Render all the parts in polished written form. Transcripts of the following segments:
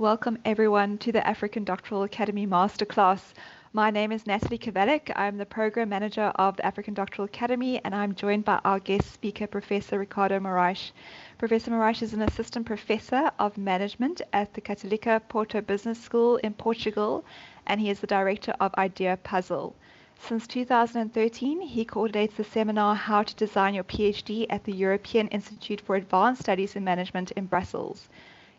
Welcome everyone to the African Doctoral Academy Masterclass. My name is Natalie Kavalik. I'm the Program Manager of the African Doctoral Academy, and I'm joined by our guest speaker, Professor Ricardo Morais. Professor Morais is an Assistant Professor of Management at the Católica Porto Business School in Portugal, and he is the Director of Idea Puzzle. Since 2013, he coordinates the seminar How to Design Your PhD at the European Institute for Advanced Studies in Management in Brussels.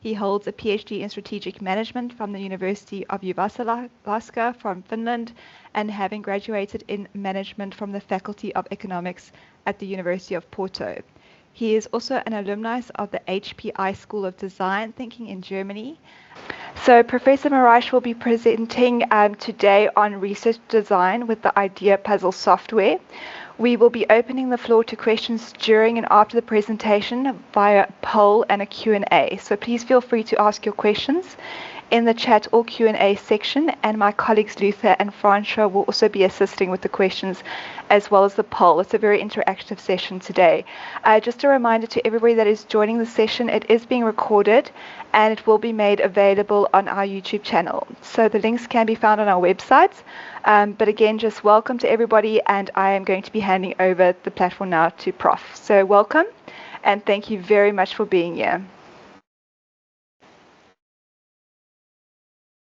He holds a PhD in Strategic Management from the University of Jyväskylä from Finland, and having graduated in Management from the Faculty of Economics at the University of Porto. He is also an alumnus of the HPI School of Design Thinking in Germany. So Professor Morais will be presenting today on research design with the Idea Puzzle software. We will be opening the floor to questions during and after the presentation via poll and a Q&A. So please feel free to ask your questions in the chat or Q&A section, and my colleagues Luther and Francois will also be assisting with the questions as well as the poll. It's a very interactive session today. Just a reminder to everybody that is joining the session, it is being recorded and it will be made available on our YouTube channel. So the links can be found on our website. But again, just welcome to everybody, and I am going to be handing over the platform now to Prof. So welcome, and thank you very much for being here.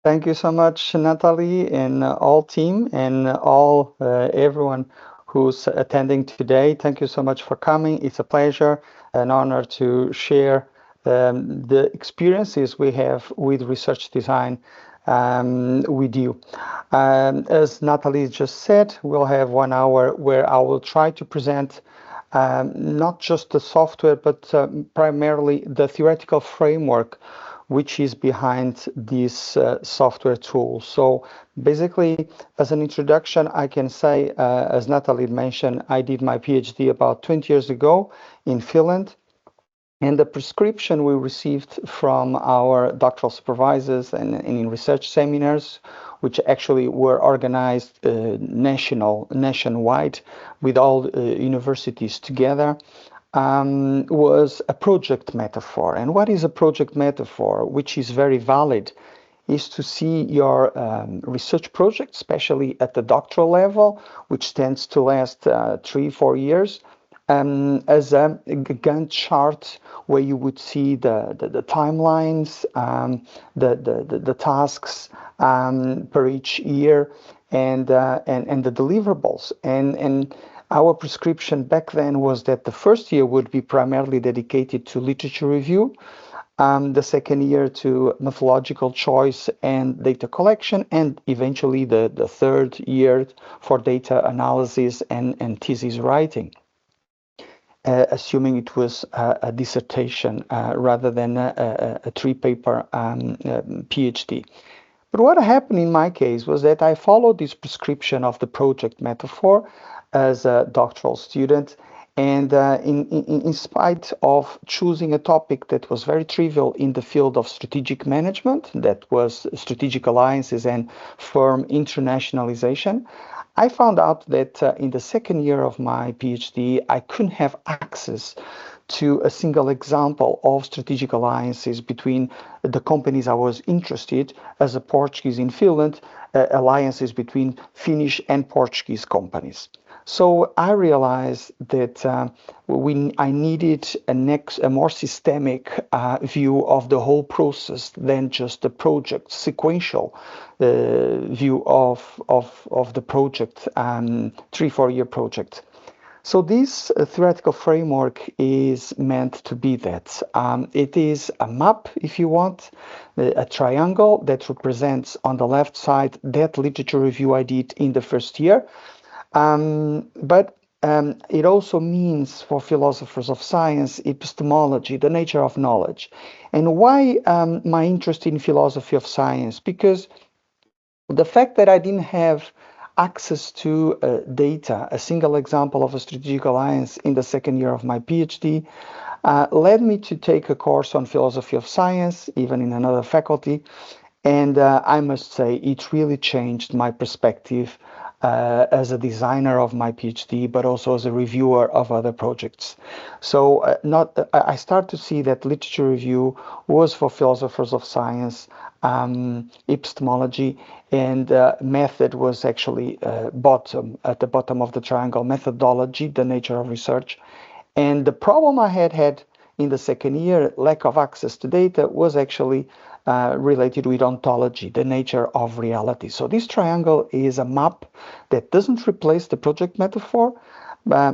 Thank you so much, Natalie, and all team, and all everyone who's attending today. Thank you so much for coming. It's a pleasure, an honor to share the experiences we have with research design with you. As Natalie just said, we'll have 1 hour where I will try to present not just the software, but primarily the theoretical framework which is behind this software tool. So basically, as an introduction, I can say, as Natalie mentioned, I did my PhD about 20 years ago in Finland. And the prescription we received from our doctoral supervisors and in research seminars, which actually were organized nationwide with all universities together, was a project metaphor. And what is a project metaphor, which is very valid, is to see your research project, especially at the doctoral level, which tends to last 3-4 years, as a Gantt chart where you would see the timelines, the tasks per each year, and the deliverables. And our prescription back then was that the first year would be primarily dedicated to literature review, the second year to methodological choice and data collection, and eventually the third year for data analysis and thesis writing. Assuming it was a dissertation rather than a 3-paper PhD. But what happened in my case was that I followed this prescription of the project metaphor as a doctoral student, and in spite of choosing a topic that was very trivial in the field of strategic management, that was strategic alliances and firm internationalization, I found out that in the second year of my PhD, I couldn't have access to a single example of strategic alliances between the companies I was interested, as a Portuguese in Finland, alliances between Finnish and Portuguese companies. So I realized that I needed a more systemic view of the whole process than just the project, sequential view of the project, 3-4 year project. So this theoretical framework is meant to be that. It is a map, if you want, a triangle that represents on the left side that literature review I did in the first year. But it also means, for philosophers of science, epistemology, the nature of knowledge. And why my interest in philosophy of science? Because the fact that I didn't have access to data, a single example of a strategic alliance in the second year of my PhD, led me to take a course on philosophy of science, even in another faculty. And I must say, it really changed my perspective as a designer of my PhD, but also as a reviewer of other projects. So I start to see that literature review was for philosophers of science, epistemology, and method was actually at the bottom of the triangle, methodology, the nature of research. And the problem I had in the second year, lack of access to data, was actually related with ontology, the nature of reality. So this triangle is a map that doesn't replace the project metaphor,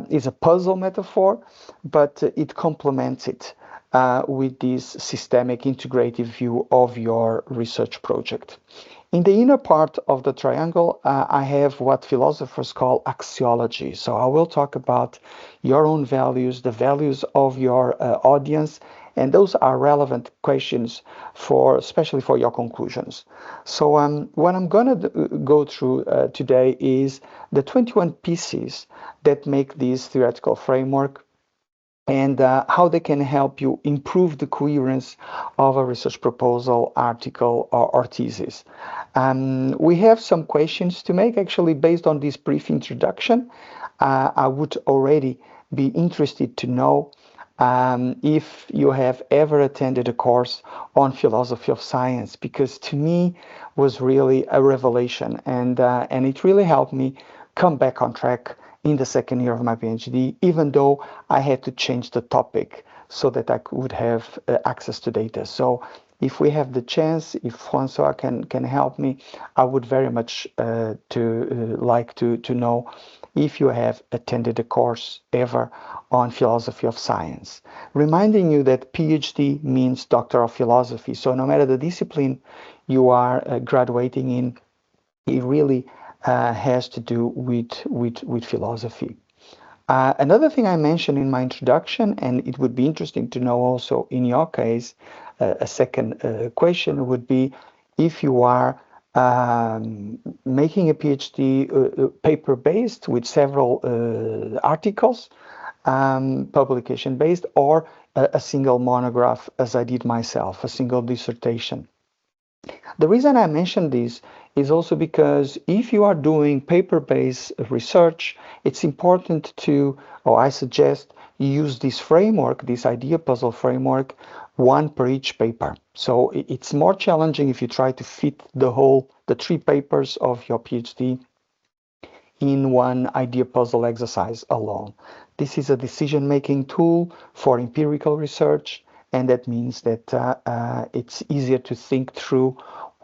is a puzzle metaphor, but it complements it with this systemic integrative view of your research project. In the inner part of the triangle, I have what philosophers call axiology. So I will talk about your own values, the values of your audience, and those are relevant questions especially for your conclusions. So what I'm going to go through today is the 21 pieces that make this theoretical framework, and how they can help you improve the coherence of a research proposal, article, or thesis. We have some questions to make, actually, based on this brief introduction. I would already be interested to know if you have ever attended a course on philosophy of science, because to me was really a revelation, and it really helped me come back on track in the second year of my PhD, even though I had to change the topic so that I would have access to data. So if we have the chance, if François can help me, I would very much like to know if you have attended a course ever on philosophy of science. Reminding you that PhD means Doctor of Philosophy. So no matter the discipline you are graduating in, it really has to do with philosophy. Another thing I mentioned in my introduction, and it would be interesting to know also in your case, a second question would be if you are making a PhD paper-based with several articles, publication-based, or a single monograph, as I did myself, a single dissertation. The reason I mention this is also because if you are doing paper-based research, it's important to, or I suggest, use this framework, this idea puzzle framework, one per each paper. So it's more challenging if you try to fit the 3 papers of your PhD in one idea puzzle exercise alone. This is a decision-making tool for empirical research, and that means that it's easier to think through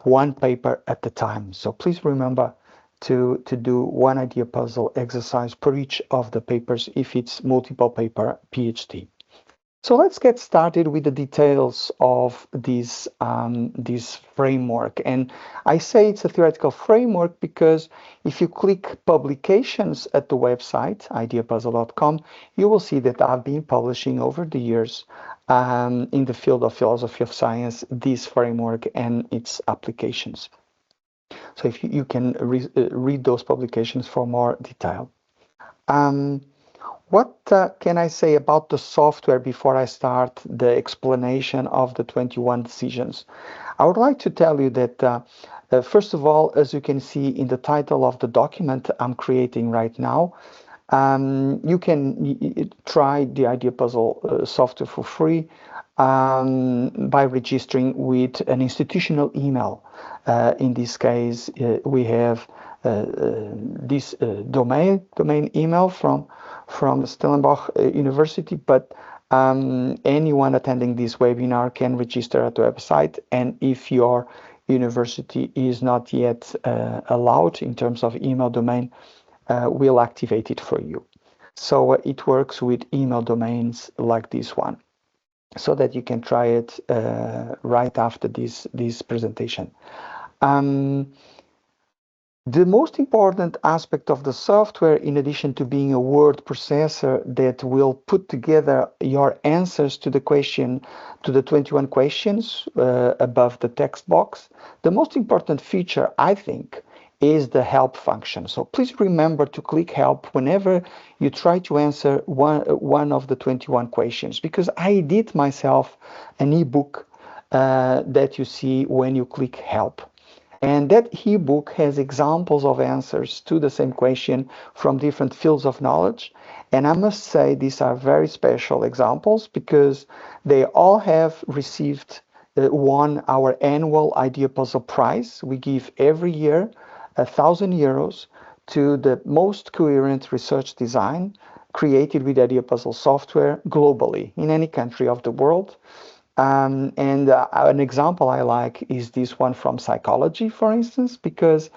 one paper at a time. So please remember to do one idea puzzle exercise per each of the papers if it's multiple paper PhD. So let's get started with the details of this framework. And I say it's a theoretical framework because if you click publications at the website, ideapuzzle.com, you will see that I've been publishing over the years in the field of philosophy of science, this framework and its applications. So if you can read those publications for more detail. What can I say about the software before I start the explanation of the 21 decisions? I would like to tell you that, first of all, as you can see in the title of the document I'm creating right now, you can try the Idea Puzzle software for free by registering with an institutional email. In this case, we have this domain email from Stellenbosch University, but anyone attending this webinar can register at the website, and if your university is not yet allowed in terms of email domain, we'll activate it for you. So it works with email domains like this one, so that you can try it right after this presentation. The most important aspect of the software, in addition to being a word processor that will put together your answers to the 21 questions above the text box, the most important feature, I think, is the help function. So please remember to click help whenever you try to answer one of the 21 questions, because I did myself an ebook that you see when you click help. And that ebook has examples of answers to the same question from different fields of knowledge. And I must say these are very special examples because they all have received won our annual Idea Puzzle Prize. We give every year €1,000 to the most coherent research design created with Idea Puzzle software globally in any country of the world. And an example I like is this one from psychology, for instance, because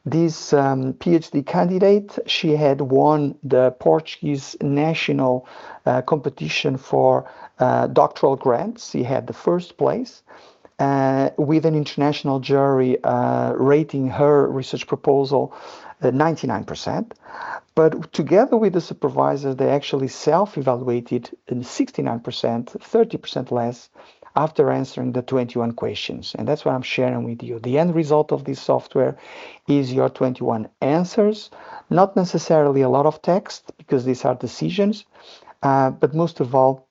this PhD candidate, she had won the Portuguese national competition for doctoral grants. She had the first place with an international jury rating her research proposal 99%. But together with the supervisor, they actually self-evaluated in 69%, 30% less after answering the 21 questions. And that's what I'm sharing with you. The end result of this software is your 21 answers, not necessarily a lot of text because these are decisions, but most of all,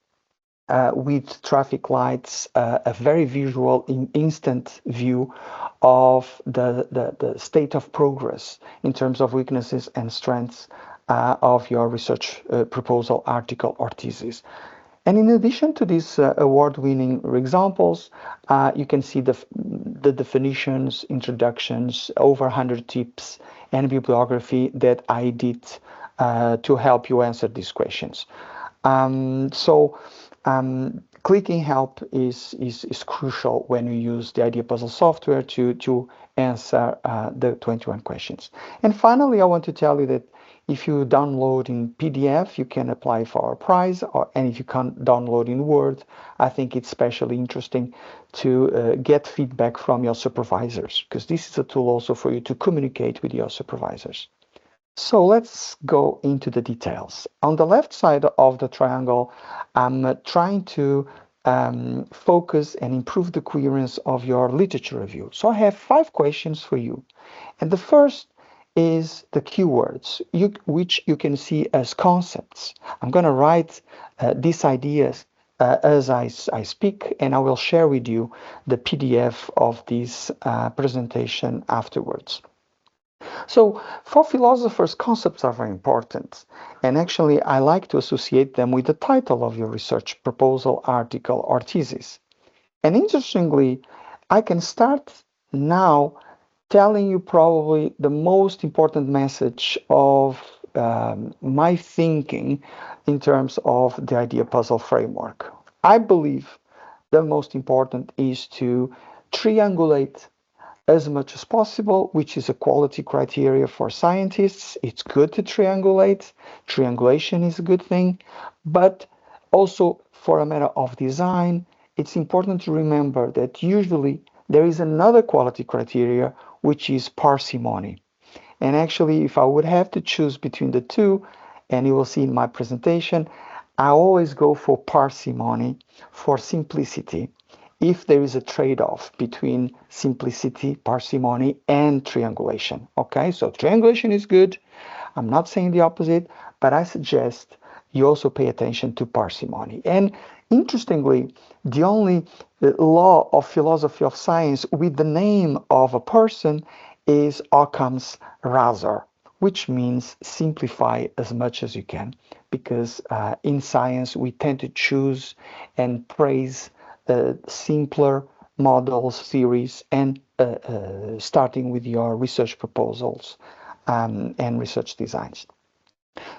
with traffic lights, a very visual, instant view of the state of progress in terms of weaknesses and strengths of your research proposal, article, or thesis. And in addition to these award-winning examples, you can see the definitions, introductions, over 100 tips, and bibliography that I did to help you answer these questions. Clicking help is crucial when you use the Idea Puzzle software to answer the 21 questions. And finally, I want to tell you that if you download in PDF, you can apply for a prize, and if you can't download in Word, I think it's especially interesting to get feedback from your supervisors, because this is a tool also for you to communicate with your supervisors. So let's go into the details. On the left side of the triangle, I'm trying to focus and improve the coherence of your literature review. So I have 5 questions for you. And the first is the keywords, which you can see as concepts. I'm going to write these ideas as I speak, and I will share with you the PDF of this presentation afterwards. So for philosophers, concepts are very important. And actually, I like to associate them with the title of your research proposal, article, or thesis. And interestingly, I can start now telling you probably the most important message of my thinking in terms of the Idea Puzzle framework. I believe the most important is to triangulate as much as possible, which is a quality criteria for scientists. It's good to triangulate. Triangulation is a good thing. But also, for a matter of design, it's important to remember that usually there is another quality criteria, which is parsimony. And actually, if I would have to choose between the two, and you will see in my presentation, I always go for parsimony, for simplicity, if there is a trade-off between simplicity, parsimony, and triangulation. Okay, so triangulation is good. I'm not saying the opposite, but I suggest you also pay attention to parsimony. And interestingly, the only law of philosophy of science with the name of a person is Occam's razor, which means simplify as much as you can, because in science we tend to choose and praise simpler models, theories, and starting with your research proposals and research designs.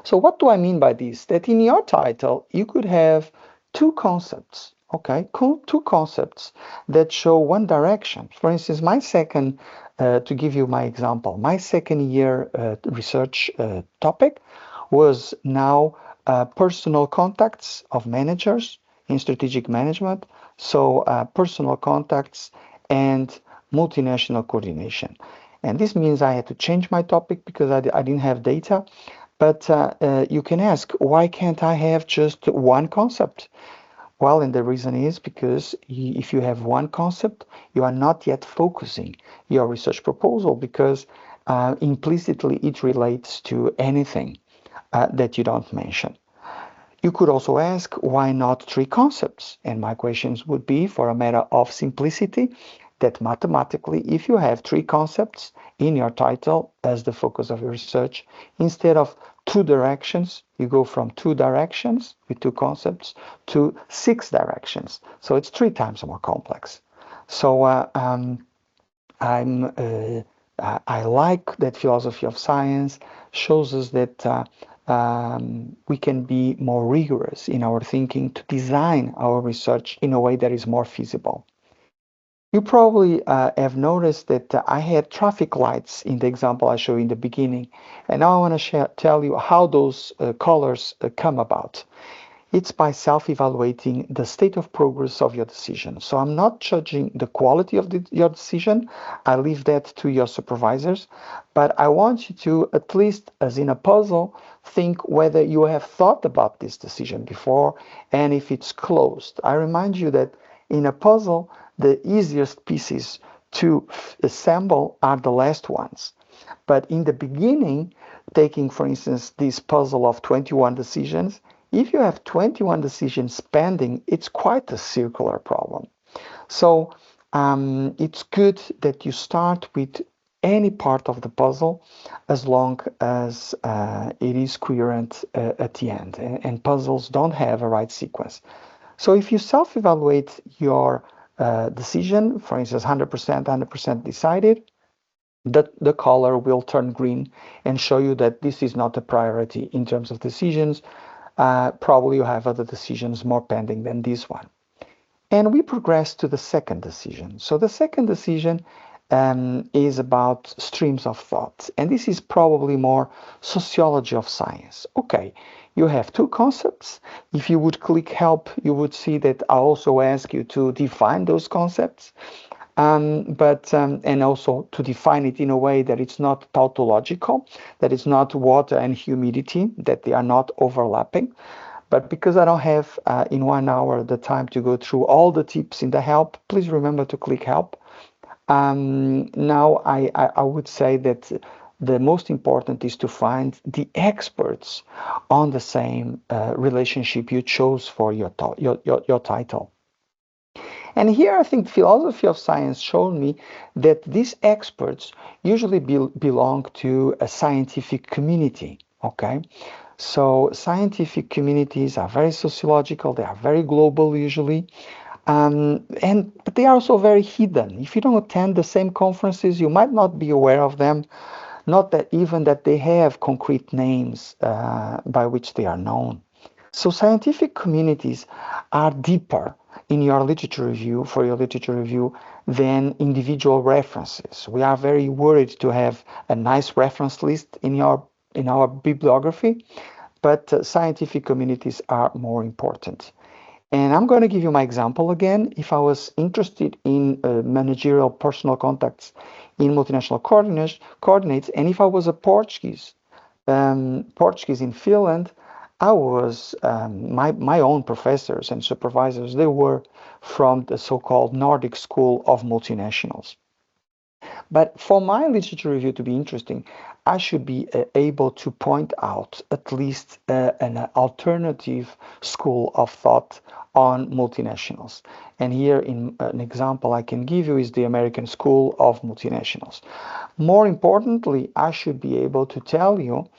So what do I mean by this? That in your title, you could have 2 concepts, okay? 2 concepts that show one direction. For instance, my second, to give you my example, my second year research topic was now personal contacts of managers in strategic management. So personal contacts and multinational coordination. And this means I had to change my topic because I didn't have data. But you can ask, why can't I have just one concept? Well, and the reason is because if you have one concept, you are not yet focusing your research proposal, because implicitly it relates to anything that you don't mention. You could also ask, why not 3 concepts? And my questions would be, for a matter of simplicity, that mathematically, if you have three concepts in your title as the focus of your research, instead of two directions, you go from two directions with two concepts to 6 directions. So it's 3 times more complex. So I like that philosophy of science shows us that we can be more rigorous in our thinking to design our research in a way that is more feasible. You probably have noticed that I had traffic lights in the example I showed in the beginning, and now I want to tell you how those colors come about. It's by self-evaluating the state of progress of your decision. So I'm not judging the quality of your decision. I leave that to your supervisors. But I want you to, at least as in a puzzle, think whether you have thought about this decision before and if it's closed. I remind you that in a puzzle, the easiest pieces to assemble are the last ones. But in the beginning, taking, for instance, this puzzle of 21 decisions, if you have 21 decisions pending, it's quite a circular problem. So it's good that you start with any part of the puzzle as long as it is coherent at the end. And puzzles don't have a right sequence. So if you self-evaluate your decision, for instance, 100% decided, the color will turn green and show you that this is not a priority in terms of decisions. Probably you have other decisions more pending than this one. And we progress to the second decision. So the second decision is about streams of thought. And this is probably more sociology of science. Okay, you have two concepts. If you would click help, you would see that I also ask you to define those concepts. And also to define it in a way that it's not tautological, that it's not water and humidity, that they are not overlapping. But because I don't have in 1 hour the time to go through all the tips in the help, please remember to click help. Now I would say that the most important is to find the experts on the same relationship you chose for your title. And here I think philosophy of science showed me that these experts usually belong to a scientific community, okay? So scientific communities are very sociological, they are very global usually, but they are also very hidden. If you don't attend the same conferences, you might not be aware of them, not that even that they have concrete names by which they are known. So scientific communities are deeper in your literature review, for your literature review, than individual references. We are very worried to have a nice reference list in our bibliography, but scientific communities are more important. And I'm going to give you my example again. If I was interested in managerial personal contacts in multinational coordinates, and if I was a Portuguese in Finland, I was my own professors and supervisors, they were from the so-called Nordic School of Multinationals. But for my literature review to be interesting, I should be able to point out at least an alternative school of thought on multinationals. And here in an example I can give you is the American School of Multinationals. More importantly, I should be able to tell you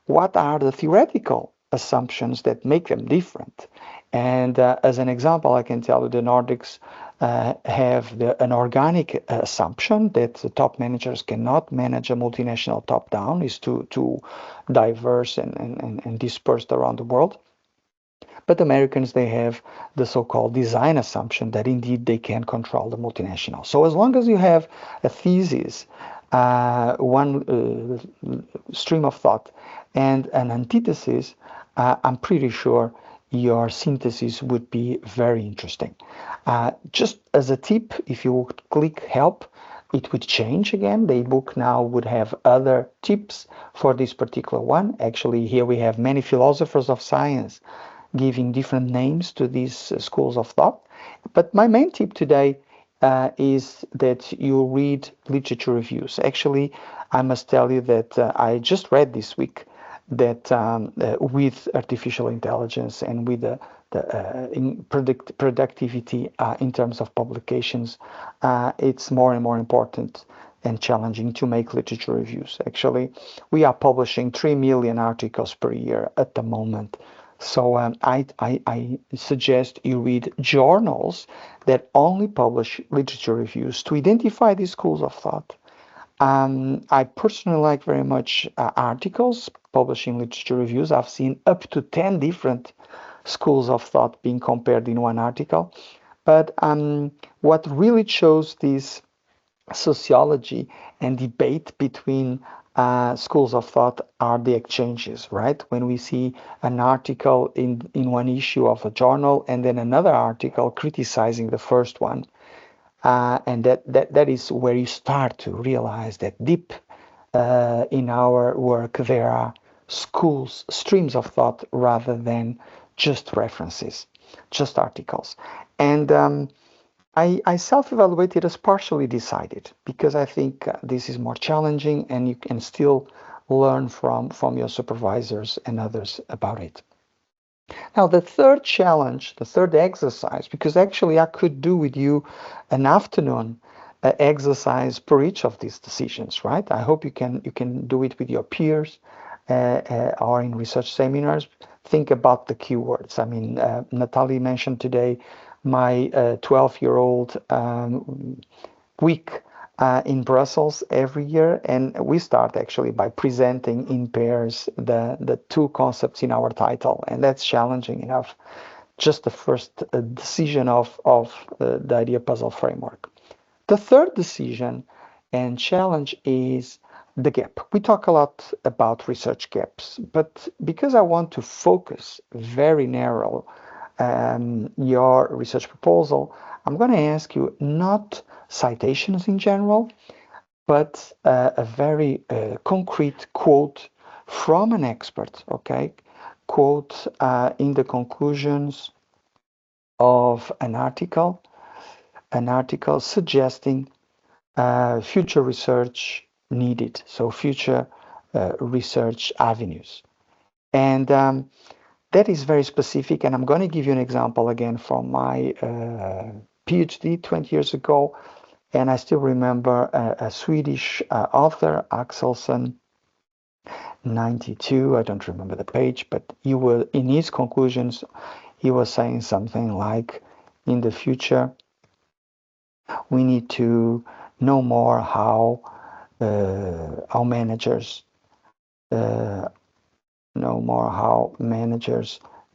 what are the theoretical assumptions that make them different. And as an example, I can tell you the Nordics have an organic assumption that the top managers cannot manage a multinational top-down, is too diverse and dispersed around the world. But Americans, they have the so-called design assumption that indeed they can control the multinational. So as long as you have a thesis, one stream of thought, and an antithesis, I'm pretty sure your synthesis would be very interesting. Just as a tip, if you would click help, it would change again. The ebook now would have other tips for this particular one. Actually, here we have many philosophers of science giving different names to these schools of thought. But my main tip today is that you read literature reviews. Actually, I must tell you that I just read this week that with artificial intelligence and with the productivity in terms of publications, it's more and more important and challenging to make literature reviews. Actually, we are publishing 3 million articles per year at the moment. So I suggest you read journals that only publish literature reviews to identify these schools of thought. I personally like very much articles, publishing literature reviews. I've seen up to 10 different schools of thought being compared in one article. But what really shows this sociology and debate between schools of thought are the exchanges, right? When we see an article in one issue of a journal and then another article criticizing the first one, and that is where you start to realize that deep in our work there are schools, streams of thought rather than just references, just articles. And I self-evaluated as partially decided because I think this is more challenging and you can still learn from your supervisors and others about it. Now, the third challenge, the third exercise, because actually I could do with you an afternoon exercise per each of these decisions, right? I hope you can do it with your peers or in research seminars. Think about the keywords. I mean, Natalie mentioned today my 12-year-old week in Brussels every year, and we start actually by presenting in pairs the two concepts in our title, and that's challenging enough. Just the first decision of the idea puzzle framework. The third decision and challenge is the gap. We talk a lot about research gaps, but because I want to focus very narrow your research proposal, I'm going to ask you not citations in general, but a very concrete quote from an expert, okay? Quote in the conclusions of an article suggesting future research needed, so future research avenues. And that is very specific, and I'm going to give you an example again from my PhD 20 years ago, and I still remember a Swedish author, Axelsson, 92, I don't remember the page, but in his conclusions, he was saying something like, in the future, we need to know more how managers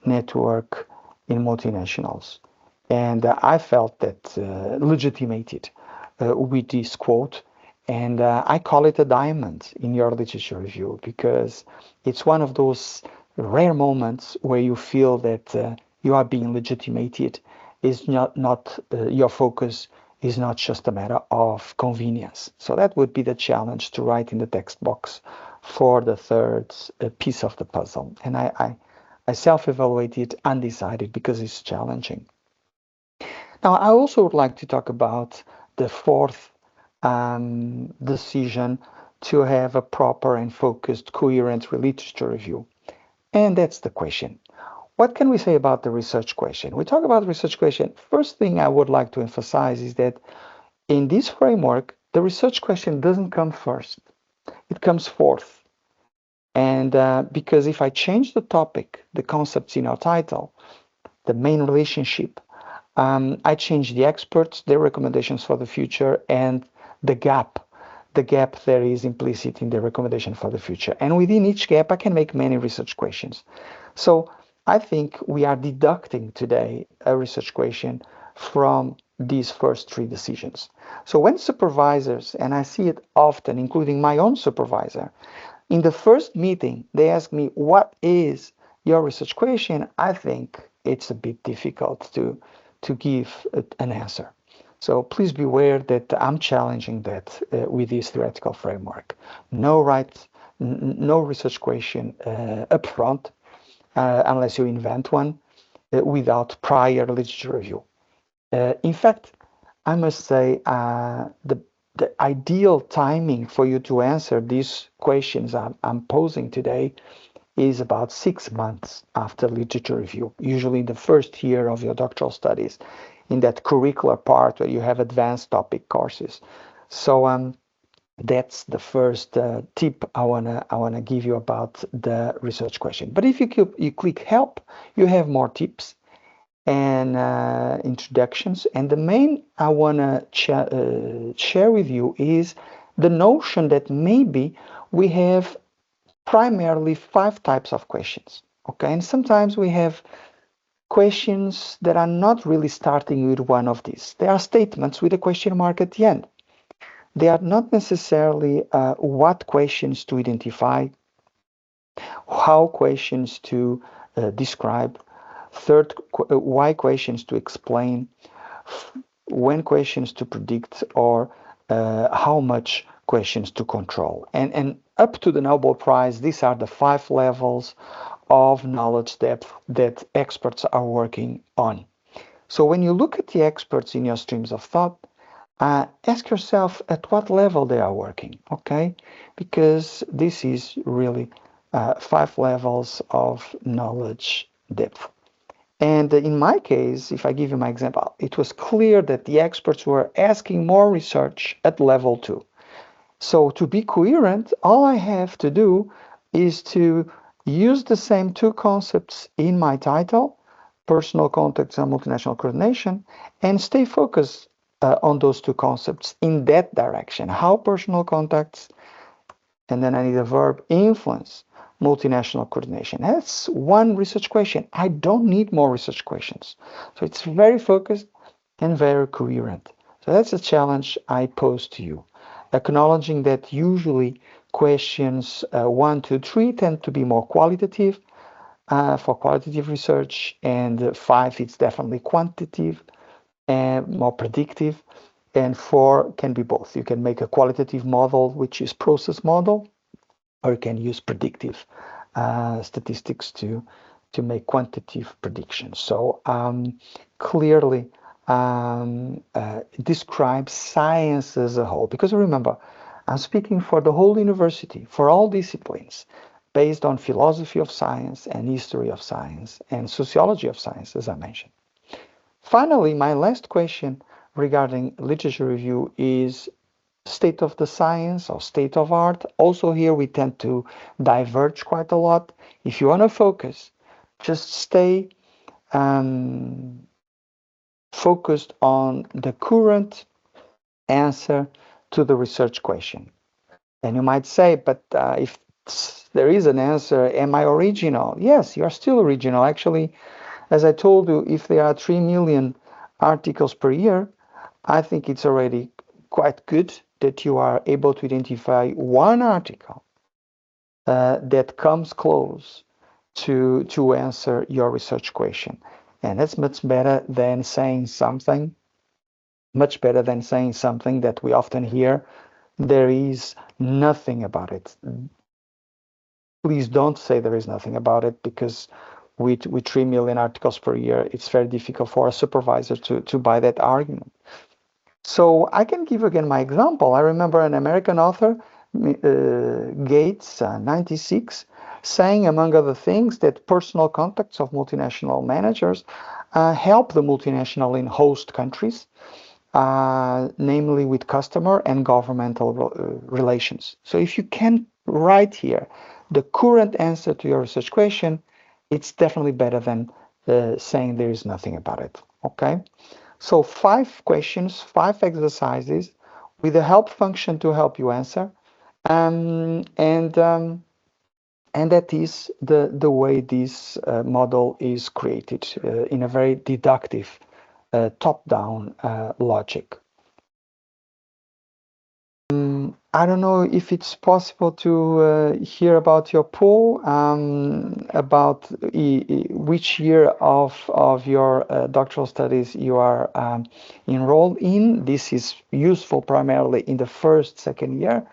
network in multinationals. And I felt that legitimated with this quote. And I call it a diamond in your literature review because it's one of those rare moments where you feel that you are being legitimated. Is not your focus is not just a matter of convenience. So that would be the challenge to write in the text box for the third piece of the puzzle. And I self-evaluated undecided because it's challenging. Now, I also would like to talk about the fourth decision to have a proper and focused, coherent literature review. And that's the question. What can we say about the research question? We talk about the research question. First thing I would like to emphasize is that in this framework, the research question doesn't come first. It comes fourth. And because if I change the topic, the concepts in our title, the main relationship, I change the experts, their recommendations for the future, and the gap that is implicit in the recommendation for the future. And within each gap, I can make many research questions. So I think we are deducting today a research question from these first three decisions. So when supervisors, and I see it often, including my own supervisor, in the first meeting, they ask me, what is your research question? I think it's a bit difficult to give an answer. So please be aware that I'm challenging that with this theoretical framework. No research question up front, unless you invent one, without prior literature review. In fact, I must say the ideal timing for you to answer these questions I'm posing today is about 6 months after literature review, usually in the first year of your doctoral studies, in that curricular part where you have advanced topic courses. So that's the first tip I wanna give you about the research question. But if you click help, you have more tips and introductions. And the main I wanna share with you is the notion that maybe we have primarily 5 types of questions. Okay, and sometimes we have questions that are not really starting with one of these. They are statements with a question mark at the end. They are not necessarily what questions to identify, how questions to describe, third, why questions to explain, when questions to predict, or how much questions to control. And up to the Nobel Prize, these are the 5 levels of knowledge depth that experts are working on. So when you look at the experts in your streams of thought, ask yourself at what level they are working, okay? Because this is really 5 levels of knowledge depth. And in my case, if I give you my example, it was clear that the experts were asking more research at level 2. So to be coherent, all I have to do is to use the same 2 concepts in my title, personal contacts and multinational coordination, and stay focused on those 2 concepts in that direction. How personal contacts, and then I need a verb, influence multinational coordination. That's one research question. I don't need more research questions. So it's very focused and very coherent. So that's a challenge I pose to you. Acknowledging that usually questions 1, 2, 3 tend to be more qualitative for qualitative research, and 5 it's definitely quantitative and more predictive, and 4 can be both. You can make a qualitative model, which is process model, or you can use predictive statistics to make quantitative predictions. So clearly describe science as a whole, because remember, I'm speaking for the whole university, for all disciplines, based on philosophy of science and history of science and sociology of science, as I mentioned. Finally, my last question regarding literature review is state of the science or state of art. Also here we tend to diverge quite a lot. If you want to focus, just stay focused on the current answer to the research question. And you might say, but if there is an answer, am I original? Yes, you are still original. Actually, as I told you, if there are 3 million articles per year, I think it's already quite good that you are able to identify one article that comes close to answer your research question. And that's much better than saying something, that we often hear, there is nothing about it. Please don't say there is nothing about it, because with 3 million articles per year, it's very difficult for a supervisor to buy that argument. So I can give again my example. I remember an American author, Gates, 96, saying, among other things, that personal contacts of multinational managers help the multinational in host countries, namely with customer and governmental relations. So if you can write here the current answer to your research question, it's definitely better than saying there is nothing about it. Okay? So 5 questions, 5 exercises with a help function to help you answer, and that is the way this model is created in a very deductive, top-down logic. I don't know if it's possible to hear about your poll, about which year of your doctoral studies you are enrolled in. This is useful primarily in the first, second year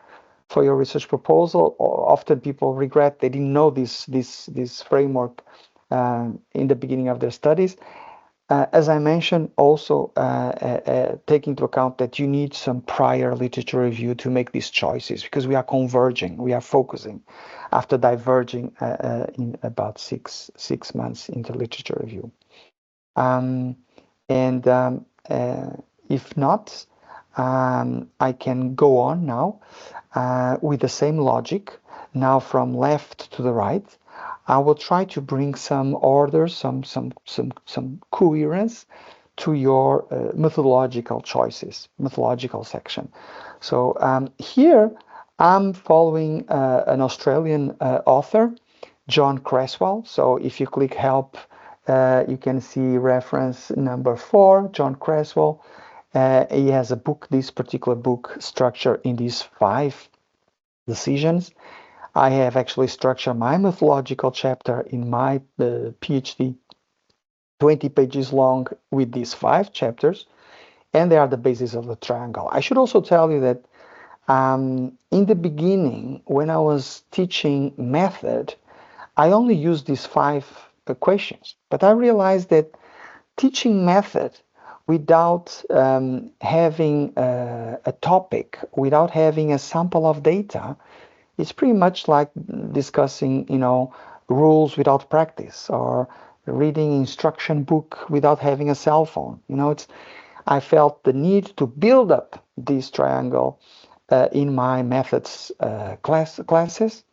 for your research proposal. Often people regret they didn't know this framework in the beginning of their studies. As I mentioned, also take into account that you need some prior literature review to make these choices, because we are converging, we are focusing after diverging in about six months into literature review. And if not, I can go on now with the same logic, now from left to the right. I will try to bring some order, some coherence to your methodological choices, methodological section. So here I'm following an Australian author, John Creswell. So if you click help, you can see reference number 4, John Creswell. He has a book, this particular book, structured in these 5 decisions. I have actually structured my methodological chapter in my PhD, 20 pages long, with these 5 chapters, and they are the basis of the triangle. I should also tell you that in the beginning, when I was teaching method, I only used these 5 questions, but I realized that teaching method without having a topic, without having a sample of data, it's pretty much like discussing, rules without practice, or reading instruction book without having a cell phone. I felt the need to build up this triangle in my methods classes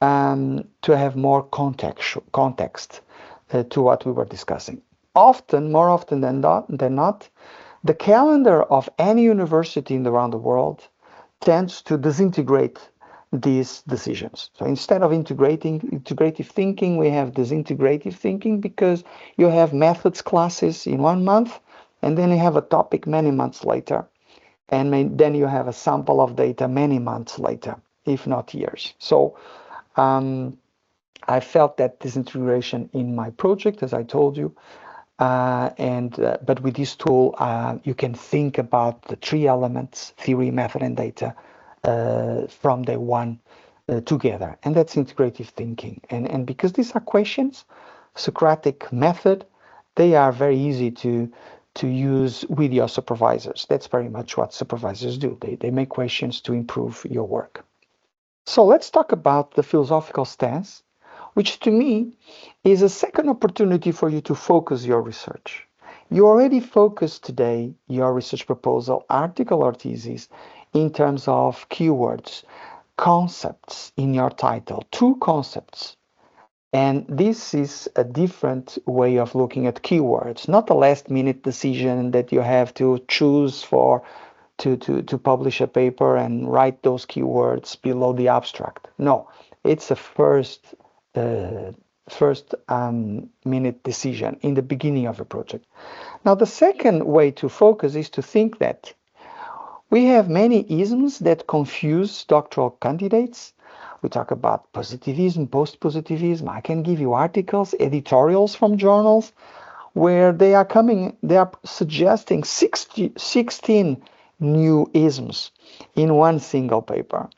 to have more context to what we were discussing. More often than not, the calendar of any university around the world tends to disintegrate these decisions. So instead of integrative thinking, we have disintegrative thinking, because you have methods classes in 1 month, and then you have a topic many months later, and then you have a sample of data many months later, if not years. So I felt that disintegration in my project, as I told you, but with this tool, you can think about the 3 elements: theory, method, and data, from day one together, and that's integrative thinking. And because these are questions, Socratic method, they are very easy to use with your supervisors. That's very much what supervisors do. They make questions to improve your work. So let's talk about the philosophical stance, which to me is a second opportunity for you to focus your research. You already focused today your research proposal, article, or thesis in terms of keywords, concepts in your title, 2 concepts. And this is a different way of looking at keywords, not a last-minute decision that you have to choose to publish a paper and write those keywords below the abstract. No, it's a first minute decision in the beginning of a project. Now, the second way to focus is to think that we have many isms that confuse doctoral candidates. We talk about positivism, post-positivism. I can give you articles, editorials from journals, where they are suggesting 16 new isms in one single paper.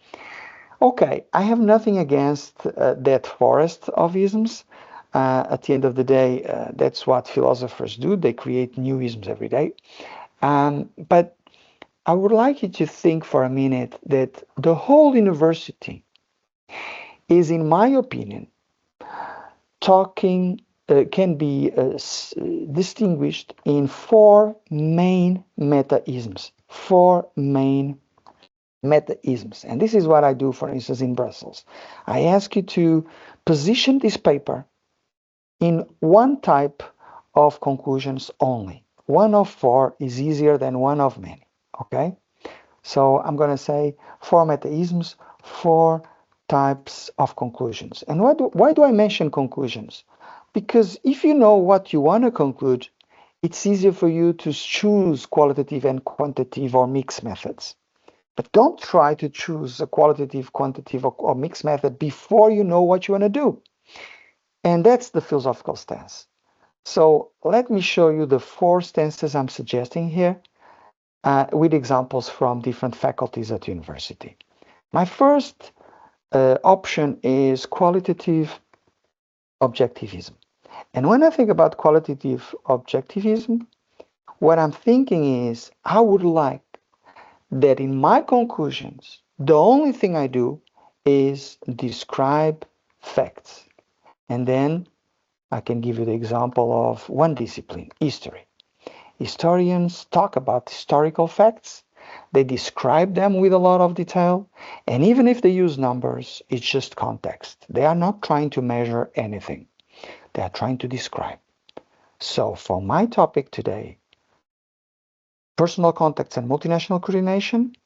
Okay, I have nothing against that forest of isms. At the end of the day, that's what philosophers do. They create new isms every day. But I would like you to think for a minute that the whole university is, in my opinion, can be distinguished in 4 main meta-isms. 4 main meta-isms. And this is what I do, for instance, in Brussels. I ask you to position this paper in one type of conclusions only. 1 of 4 is easier than 1 of many. Okay? So I'm going to say 4 meta-isms, 4 types of conclusions. And why do I mention conclusions? Because if you know what you want to conclude, it's easier for you to choose qualitative and quantitative or mixed methods. But don't try to choose a qualitative, quantitative, or mixed method before you know what you want to do. And that's the philosophical stance. So let me show you the 4 stances I'm suggesting here with examples from different faculties at university. My first option is qualitative objectivism. And when I think about qualitative objectivism, what I'm thinking is I would like that in my conclusions, the only thing I do is describe facts. And then I can give you the example of one discipline, history. Historians talk about historical facts. They describe them with a lot of detail. And even if they use numbers, it's just context. They are not trying to measure anything. They are trying to describe. So for my topic today, personal contacts and multinational coordination,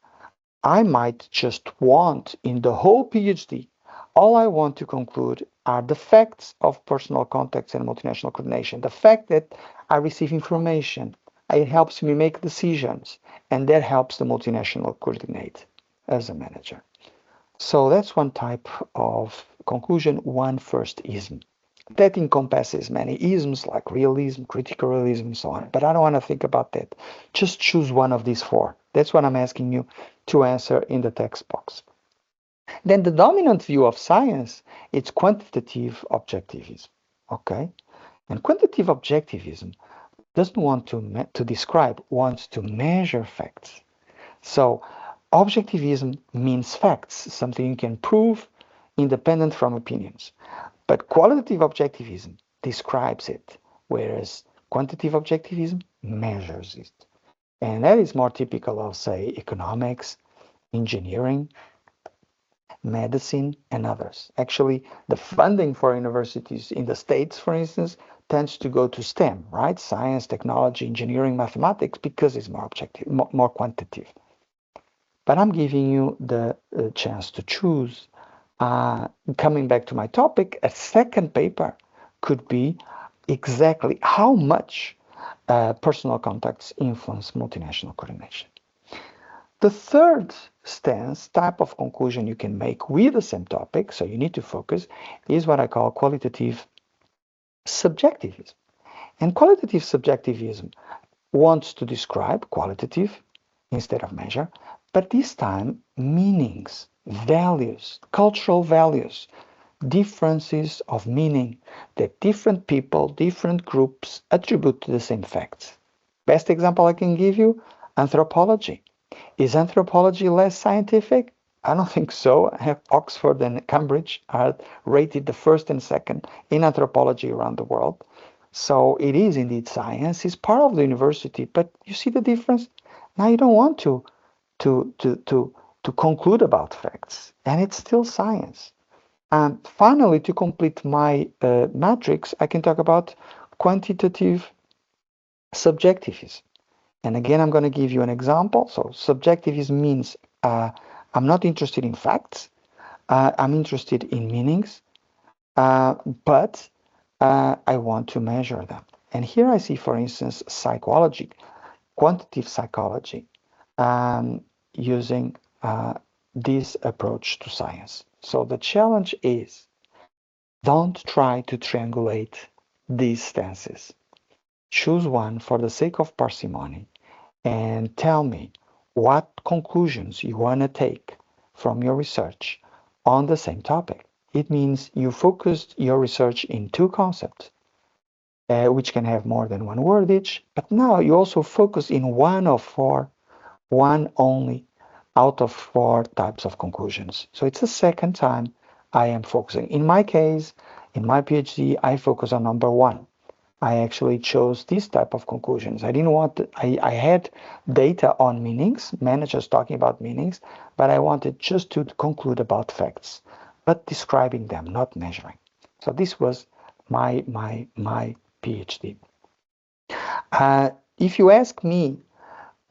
I might just want in the whole PhD, all I want to conclude are the facts of personal contacts and multinational coordination. The fact that I receive information, it helps me make decisions, and that helps the multinational coordinate as a manager. So that's one type of conclusion, one first ism. That encompasses many isms like realism, critical realism, and so on. But I don't want to think about that. Just choose one of these four. That's what I'm asking you to answer in the text box. Then the dominant view of science, it's quantitative objectivism. Okay? And quantitative objectivism doesn't want to describe, wants to measure facts. So objectivism means facts, something you can prove independent from opinions. But qualitative objectivism describes it, whereas quantitative objectivism measures it. And that is more typical of, say, economics, engineering, medicine, and others. Actually, the funding for universities in the States, for instance, tends to go to STEM, right? Science, technology, engineering, mathematics, because it's more objective, more quantitative. But I'm giving you the chance to choose. Coming back to my topic, a second paper could be exactly how much personal contacts influence multinational coordination. The third stance, type of conclusion you can make with the same topic, so you need to focus, is what I call qualitative subjectivism. And qualitative subjectivism wants to describe qualitative instead of measure, but this time meanings, values, cultural values, differences of meaning that different people, different groups attribute to the same facts. Best example I can give you, anthropology. Is anthropology less scientific? I don't think so. Oxford and Cambridge are rated the first and second in anthropology around the world. So it is indeed science. It's part of the university, but you see the difference? Now you don't want to conclude about facts, and it's still science. And finally, to complete my matrix, I can talk about quantitative subjectivism. And again, I'm going to give you an example. So subjectivism means I'm not interested in facts. I'm interested in meanings, but I want to measure them. And here I see, for instance, psychology, quantitative psychology, using this approach to science. So the challenge is don't try to triangulate these stances. Choose one for the sake of parsimony and tell me what conclusions you want to take from your research on the same topic. It means you focused your research in two concepts, which can have more than one word each, but now you also focus in one of four, one only out of four types of conclusions. So it's the second time I am focusing. In my case, in my PhD, I focus on number one. I actually chose this type of conclusions. I didn't want to, I had data on meanings, managers talking about meanings, but I wanted just to conclude about facts, but describing them, not measuring. So this was my PhD. If you ask me,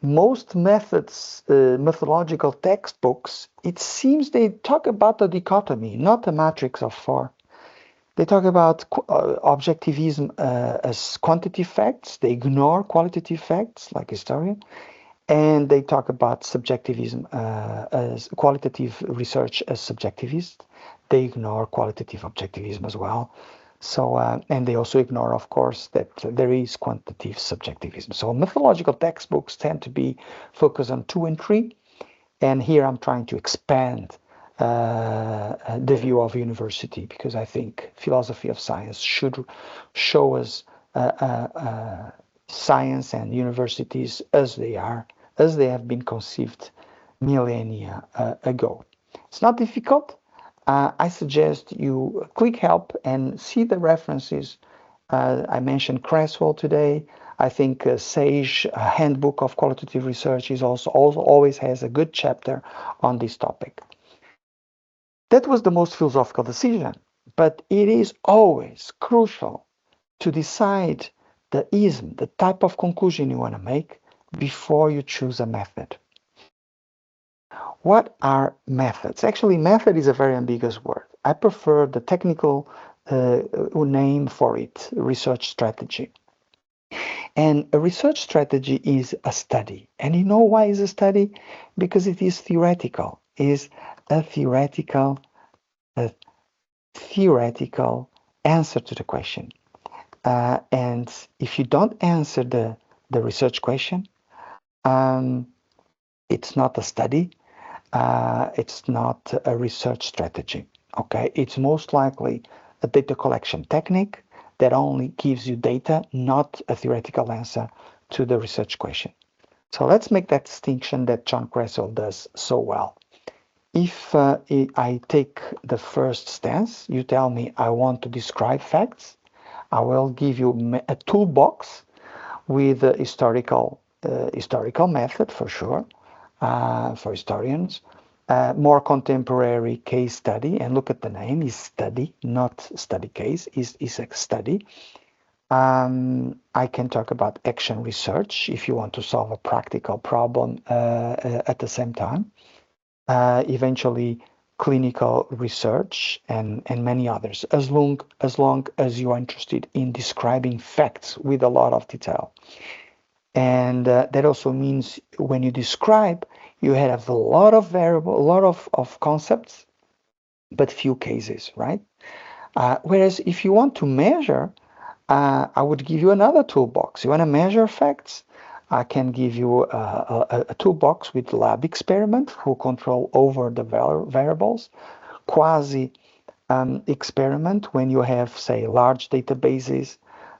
most methodological textbooks, it seems they talk about the dichotomy, not the matrix of four. They talk about objectivism as quantitative facts. They ignore qualitative facts, like historian. And they talk about subjectivism as qualitative research as subjectivist. They ignore qualitative objectivism as well. So, and they also ignore, of course, that there is quantitative subjectivism. So methodological textbooks tend to be focused on 2 and 3. And here I'm trying to expand the view of university, because I think philosophy of science should show us science and universities as they are, as they have been conceived millennia ago. It's not difficult. I suggest you click help and see the references. I mentioned Creswell today. I think SAGE, Handbook of Qualitative Research, is also always has a good chapter on this topic. That was the most philosophical decision, but it is always crucial to decide the ism, the type of conclusion you want to make before you choose a method. What are methods? Actually, method is a very ambiguous word. I prefer the technical name for it, research strategy. And a research strategy is a study. And you know why it's a study? Because it is theoretical. It is a theoretical answer to the question. And if you don't answer the research question, it's not a study, it's not a research strategy. Okay, it's most likely a data collection technique that only gives you data, not a theoretical answer to the research question. So let's make that distinction that John Creswell does so well. If I take the first stance, you tell me I want to describe facts, I will give you a toolbox with a historical method for sure, for historians, more contemporary case study, and look at the name, is study, not study case, is a study. I can talk about action research if you want to solve a practical problem at the same time. Eventually clinical research and many others, as long as you are interested in describing facts with a lot of detail. And that also means when you describe, you have a lot of variables, a lot of concepts, but few cases, right? Whereas if you want to measure, I would give you another toolbox. You want to measure facts? I can give you a toolbox with lab experiment, full control over the variables, quasi experiment when you have, say, large databases.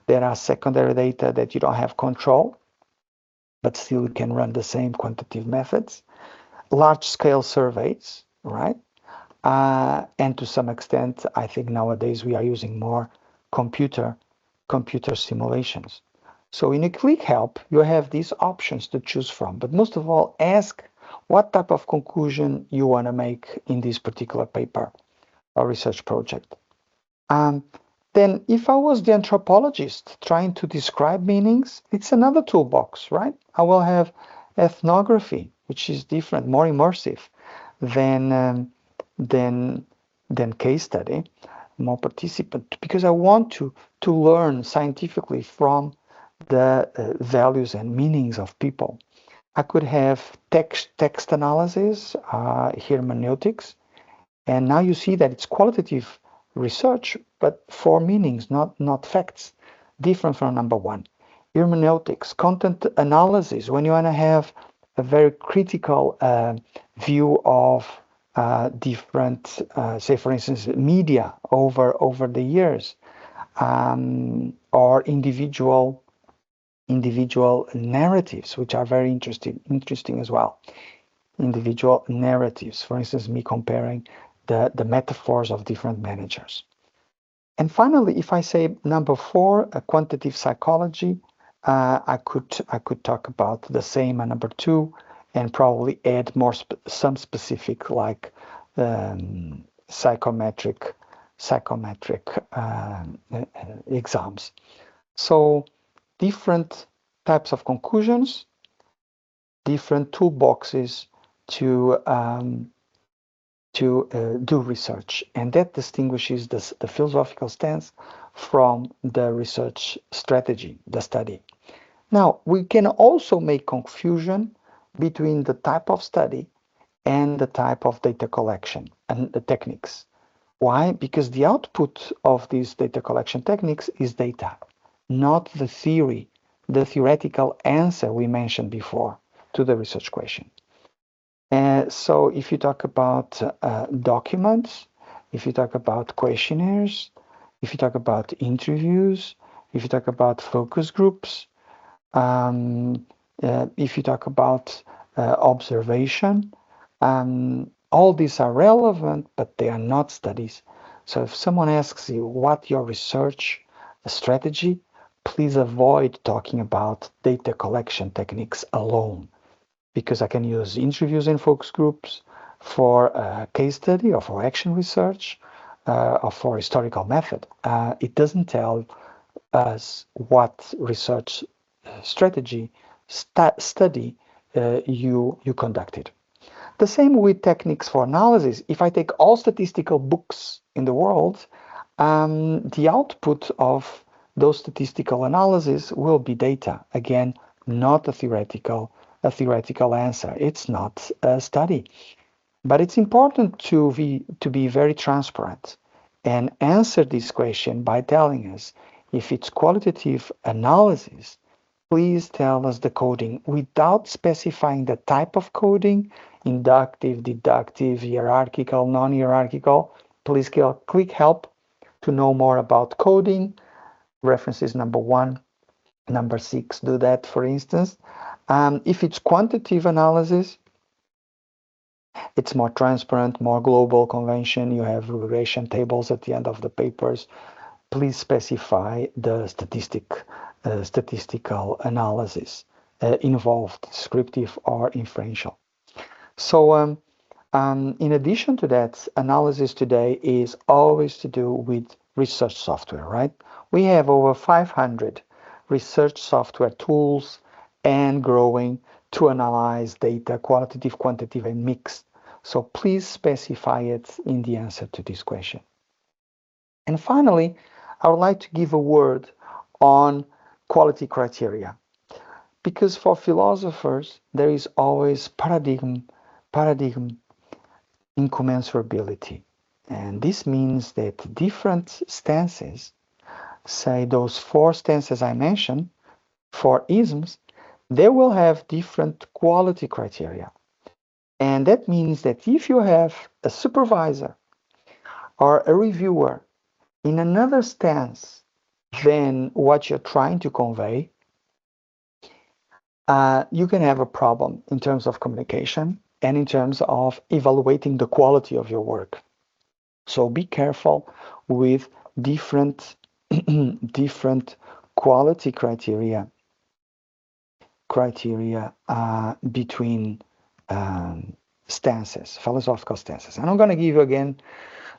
There are secondary data that you don't have control, but still you can run the same quantitative methods. Large-scale surveys, right? And to some extent, I think nowadays we are using more computer simulations. So in a click help, you have these options to choose from. But most of all, ask what type of conclusion you want to make in this particular paper or research project. Then if I was the anthropologist trying to describe meanings, it's another toolbox, right? I will have ethnography, which is different, more immersive than case study, more participant, because I want to learn scientifically from the values and meanings of people. I could have text analysis, hermeneutics, and now you see that it's qualitative research, but for meanings, not facts, different from number one. Hermeneutics, content analysis, when you want to have a very critical view of different, say for instance, media over the years, or individual narratives, which are very interesting as well. Individual narratives, for instance, me comparing the metaphors of different managers. And finally, if I say number four, quantitative psychology, I could talk about the same at number two, and probably add more some specific like psychometric exams. So different types of conclusions, different toolboxes to do research, and that distinguishes the philosophical stance from the research strategy, the study. Now, we can also make confusion between the type of study and the type of data collection and the techniques. Why? Because the output of these data collection techniques is data, not the theory, the theoretical answer we mentioned before to the research question. So if you talk about documents, if you talk about questionnaires, if you talk about interviews, if you talk about focus groups, um, if you talk about observation, all these are relevant, but they are not studies. So if someone asks you what your research strategy, please avoid talking about data collection techniques alone, because I can use interviews and focus groups for a case study or for action research or for historical method. It doesn't tell us what research strategy study you conducted. The same with techniques for analysis. If I take all statistical books in the world, the output of those statistical analyses will be data. Again, not a theoretical answer. It's not a study. But it's important to be very transparent and answer this question by telling us if it's qualitative analysis, please tell us the coding without specifying the type of coding, inductive, deductive, hierarchical, non-hierarchical. Please click help to know more about coding. References number 1, number 6, do that for instance. If it's quantitative analysis, it's more transparent, more global convention. You have regression tables at the end of the papers. Please specify the statistical analysis involved, descriptive or inferential. So in addition to that, analysis today is always to do with research software, right? We have over 500 research software tools and growing to analyze data, qualitative, quantitative, and mixed. So please specify it in the answer to this question. And finally, I would like to give a word on quality criteria, because for philosophers there is always paradigm incommensurability, and this means that different stances, say those 4 stances I mentioned for isms, they will have different quality criteria. And that means that if you have a supervisor or a reviewer in another stance than what you're trying to convey, you can have a problem in terms of communication and in terms of evaluating the quality of your work. So be careful with different different quality criteria between stances, philosophical stances. And I'm going to give you again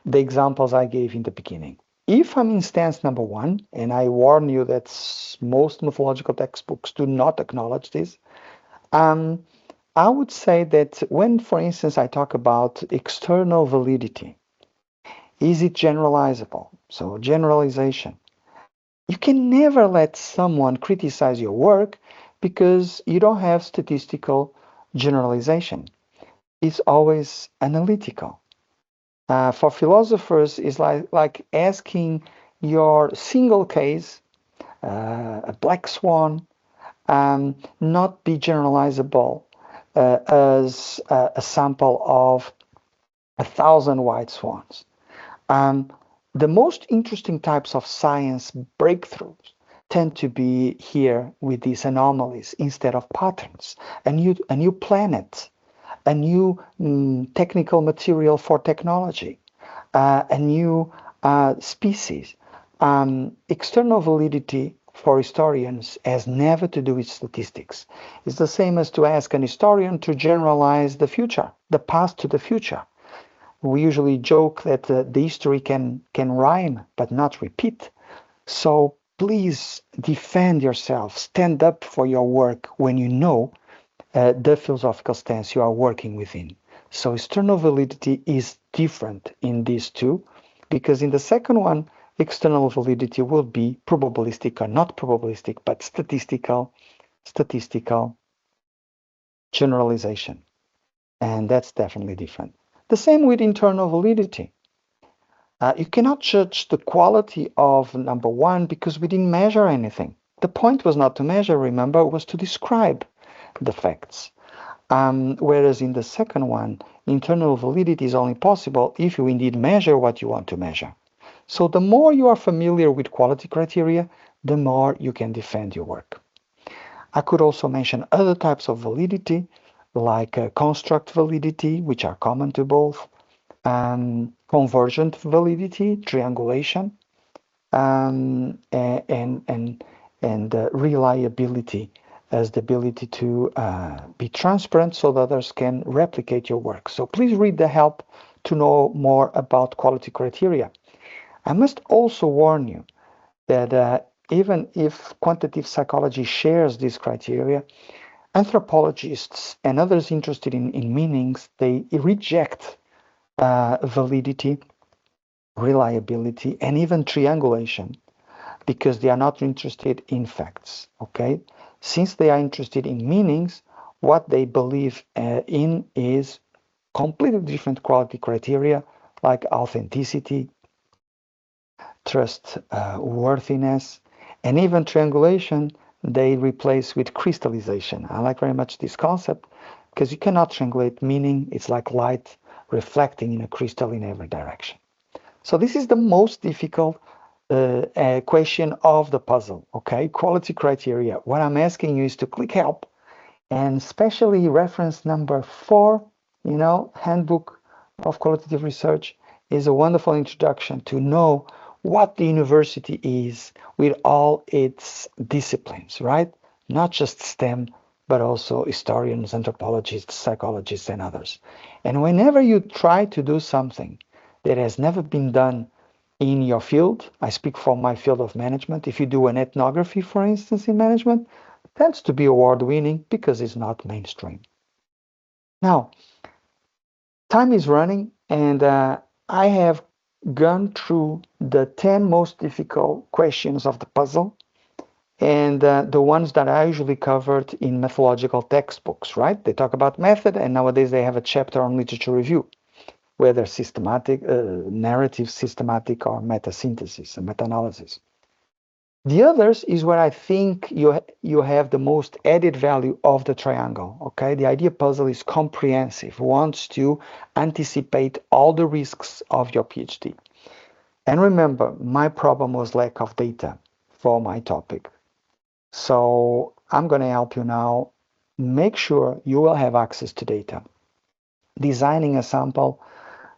the examples I gave in the beginning. If I'm in stance number 1, and I warn you that most methodological textbooks do not acknowledge this, I would say that when, for instance, I talk about external validity, is it generalizable? So generalization. You can never let someone criticize your work because you don't have statistical generalization. It's always analytical. For philosophers, it's like asking your single case, a black swan, not be generalizable as a sample of 1,000 white swans. The most interesting types of science breakthroughs tend to be here with these anomalies instead of patterns, a new planet, a new technical material for technology, a new species. External validity for historians has never to do with statistics. It's the same as to ask an historian to generalize the future, the past to the future. We usually joke that the history can rhyme but not repeat. So please defend yourself, stand up for your work when you know the philosophical stance you are working within. So external validity is different in these two, because in the second one, external validity will be probabilistic, or not probabilistic, but statistical generalization. And that's definitely different. The same with internal validity. You cannot judge the quality of number 1 because we didn't measure anything. The point was not to measure, remember, it was to describe the facts. Whereas in the second one, internal validity is only possible if you indeed measure what you want to measure. So the more you are familiar with quality criteria, the more you can defend your work. I could also mention other types of validity, like construct validity, which are common to both, convergent validity, triangulation, and reliability as the ability to be transparent so that others can replicate your work. So please read the help to know more about quality criteria. I must also warn you that even if quantitative psychology shares these criteria, anthropologists and others interested in meanings, they reject validity, reliability, and even triangulation because they are not interested in facts, okay? Since they are interested in meanings, what they believe in is completely different quality criteria like authenticity, trustworthiness, and even triangulation they replace with crystallization. I like very much this concept because you cannot triangulate meaning. It's like light reflecting in a crystal in every direction. So this is the most difficult question of the puzzle, okay? Quality criteria. What I'm asking you is to click help and especially reference number 4, Handbook of Qualitative Research is a wonderful introduction to know what the university is with all its disciplines, right? Not just STEM, but also historians, anthropologists, psychologists, and others. And whenever you try to do something that has never been done in your field, I speak from my field of management. If you do an ethnography, for instance, in management, it tends to be award-winning because it's not mainstream. Now, time is running, and I have gone through the 10 most difficult questions of the puzzle and the ones that I usually covered in methodological textbooks, right? They talk about method, and nowadays they have a chapter on literature review, whether systematic, narrative, systematic, or meta-synthesis and meta-analysis. The others is where I think you have the most added value of the triangle, okay? The idea puzzle is comprehensive, wants to anticipate all the risks of your PhD. And remember, my problem was lack of data for my topic. So I'm going to help you now. Make sure you will have access to data. Designing a sample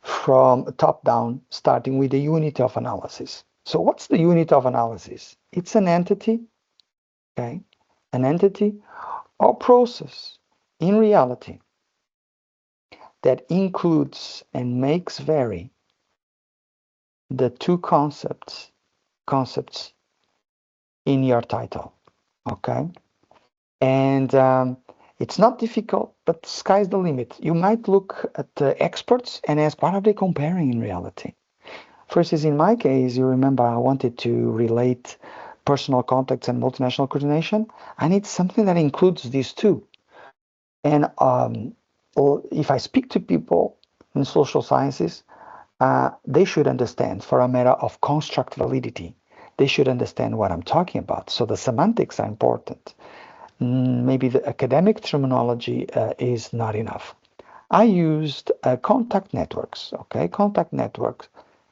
from top down, starting with the unit of analysis. So what's the unit of analysis? It's an entity, okay? An entity or process in reality that includes and makes vary the two concepts in your title, okay? And it's not difficult, but sky's the limit. You might look at the experts and ask, what are they comparing in reality? First is in my case, you remember I wanted to relate personal contacts and multinational coordination. I need something that includes these two. And if I speak to people in social sciences, they should understand for a matter of construct validity. They should understand what I'm talking about. So the semantics are important. Maybe the academic terminology is not enough. I used contact networks, okay? Contact networks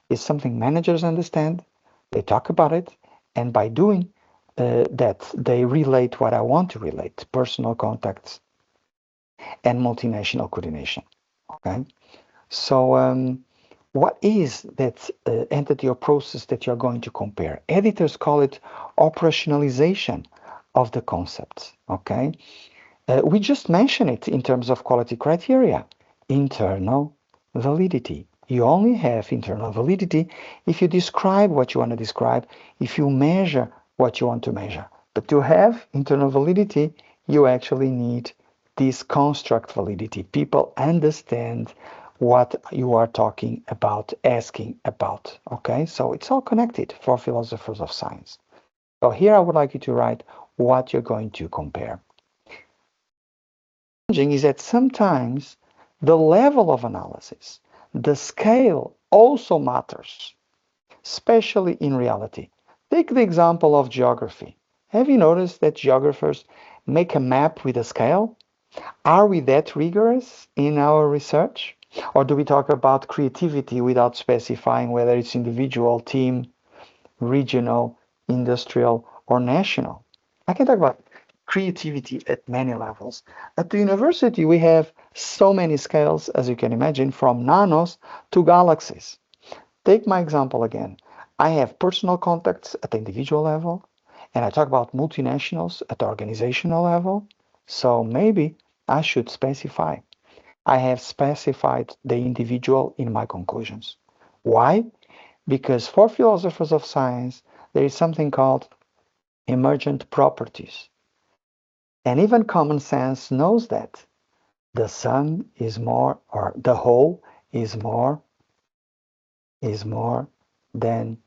is something managers understand, they talk about it, and by doing that, they relate what I want to relate, personal contacts and multinational coordination, okay? So what is that entity or process that you're going to compare? Editors call it operationalization of the concepts, okay? We just mentioned it in terms of quality criteria, internal validity. You only have internal validity if you describe what you want to describe, if you measure what you want to measure. But to have internal validity, you actually need this construct validity. People understand what you are talking about, asking about, okay? So it's all connected for philosophers of science. So here I would like you to write what you're going to compare. Is that sometimes the level of analysis, the scale also matters, especially in reality. Take the example of geography. Have you noticed that geographers make a map with a scale? Are we that rigorous in our research? Or do we talk about creativity without specifying whether it's individual, team, regional, industrial, or national? I can talk about creativity at many levels. At the university, we have so many scales, as you can imagine, from nanos to galaxies. Take my example again. I have personal contacts at the individual level, and I talk about multinationals at the organizational level. So maybe I should specify. I have specified the individual in my conclusions. Why? Because for philosophers of science, there is something called emergent properties. And even common sense knows that the sum is more, or the whole is more than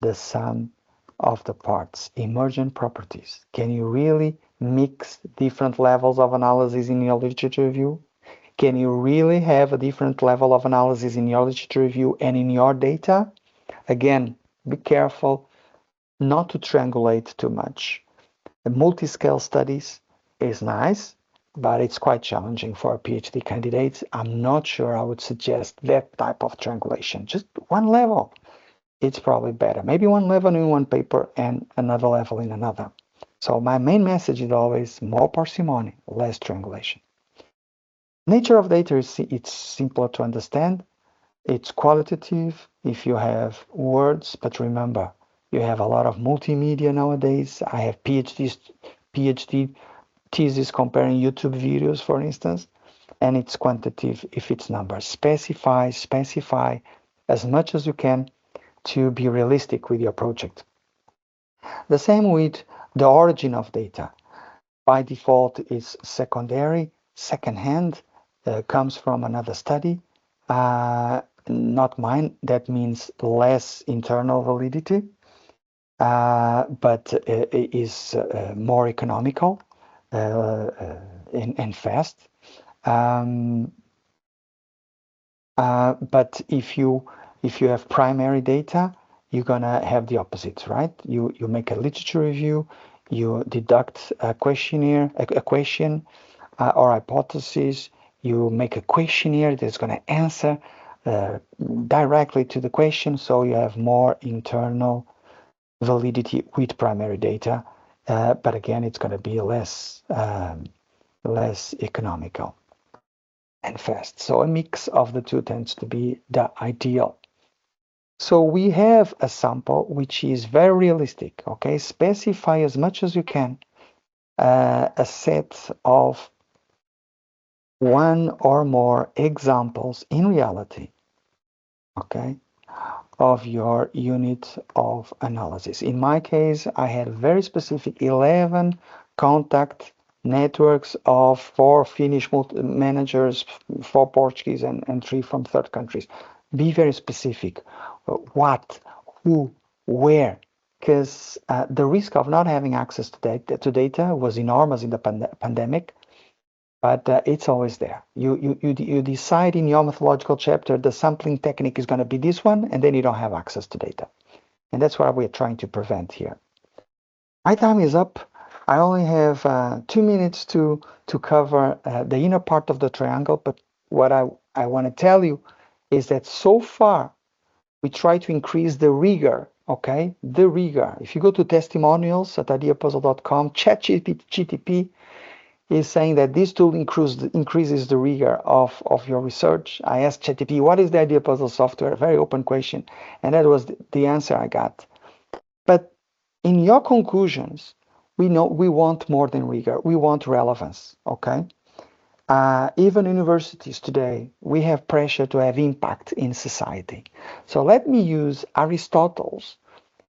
the sum of the parts. Emergent properties. Can you really mix different levels of analysis in your literature review? Can you really have a different level of analysis in your literature review and in your data? Again, be careful not to triangulate too much. The multi-scale studies is nice, but it's quite challenging for a PhD candidate. I'm not sure I would suggest that type of triangulation. Just one level, it's probably better. Maybe one level in one paper and another level in another. So my main message is always more parsimony, less triangulation. Nature of data is it's simpler to understand. It's qualitative if you have words, but remember, you have a lot of multimedia nowadays. I have PhD thesis comparing YouTube videos, for instance, and it's quantitative if it's numbers. Specify as much as you can to be realistic with your project. The same with the origin of data. By default, it's secondary, secondhand, comes from another study, not mine. That means less internal validity, but is more economical and fast. But if you have primary data, you're gonna have the opposite, right? You make a literature review, you deduct a questionnaire, a question or hypothesis. You make a questionnaire that's gonna answer directly to the question, so you have more internal validity with primary data. But again, it's gonna be less economical and fast. So a mix of the two tends to be the ideal. So we have a sample which is very realistic, okay? Specify as much as you can a set of one or more examples in reality, okay, of your unit of analysis. In my case, I had very specific 11 contact networks of 4 Finnish managers, 4 Portuguese, and 3 from third countries. Be very specific. What, who, where? Because the risk of not having access to data was enormous in the pandemic, but it's always there. You decide in your methodological chapter the sampling technique is going to be this one, and then you don't have access to data. And that's what we're trying to prevent here. My time is up. I only have 2 minutes to cover the inner part of the triangle, but what I want to tell you is that so far we try to increase the rigor, okay? The rigor. If you go to testimonials at ideapuzzle.com, ChatGPT is saying that this tool increases the rigor of your research. I asked ChatGPT, what is the Idea Puzzle software? A very open question. And that was the answer I got. But in your conclusions, we know we want more than rigor. We want relevance, okay? Even universities today, we have pressure to have impact in society. So let me use Aristotle's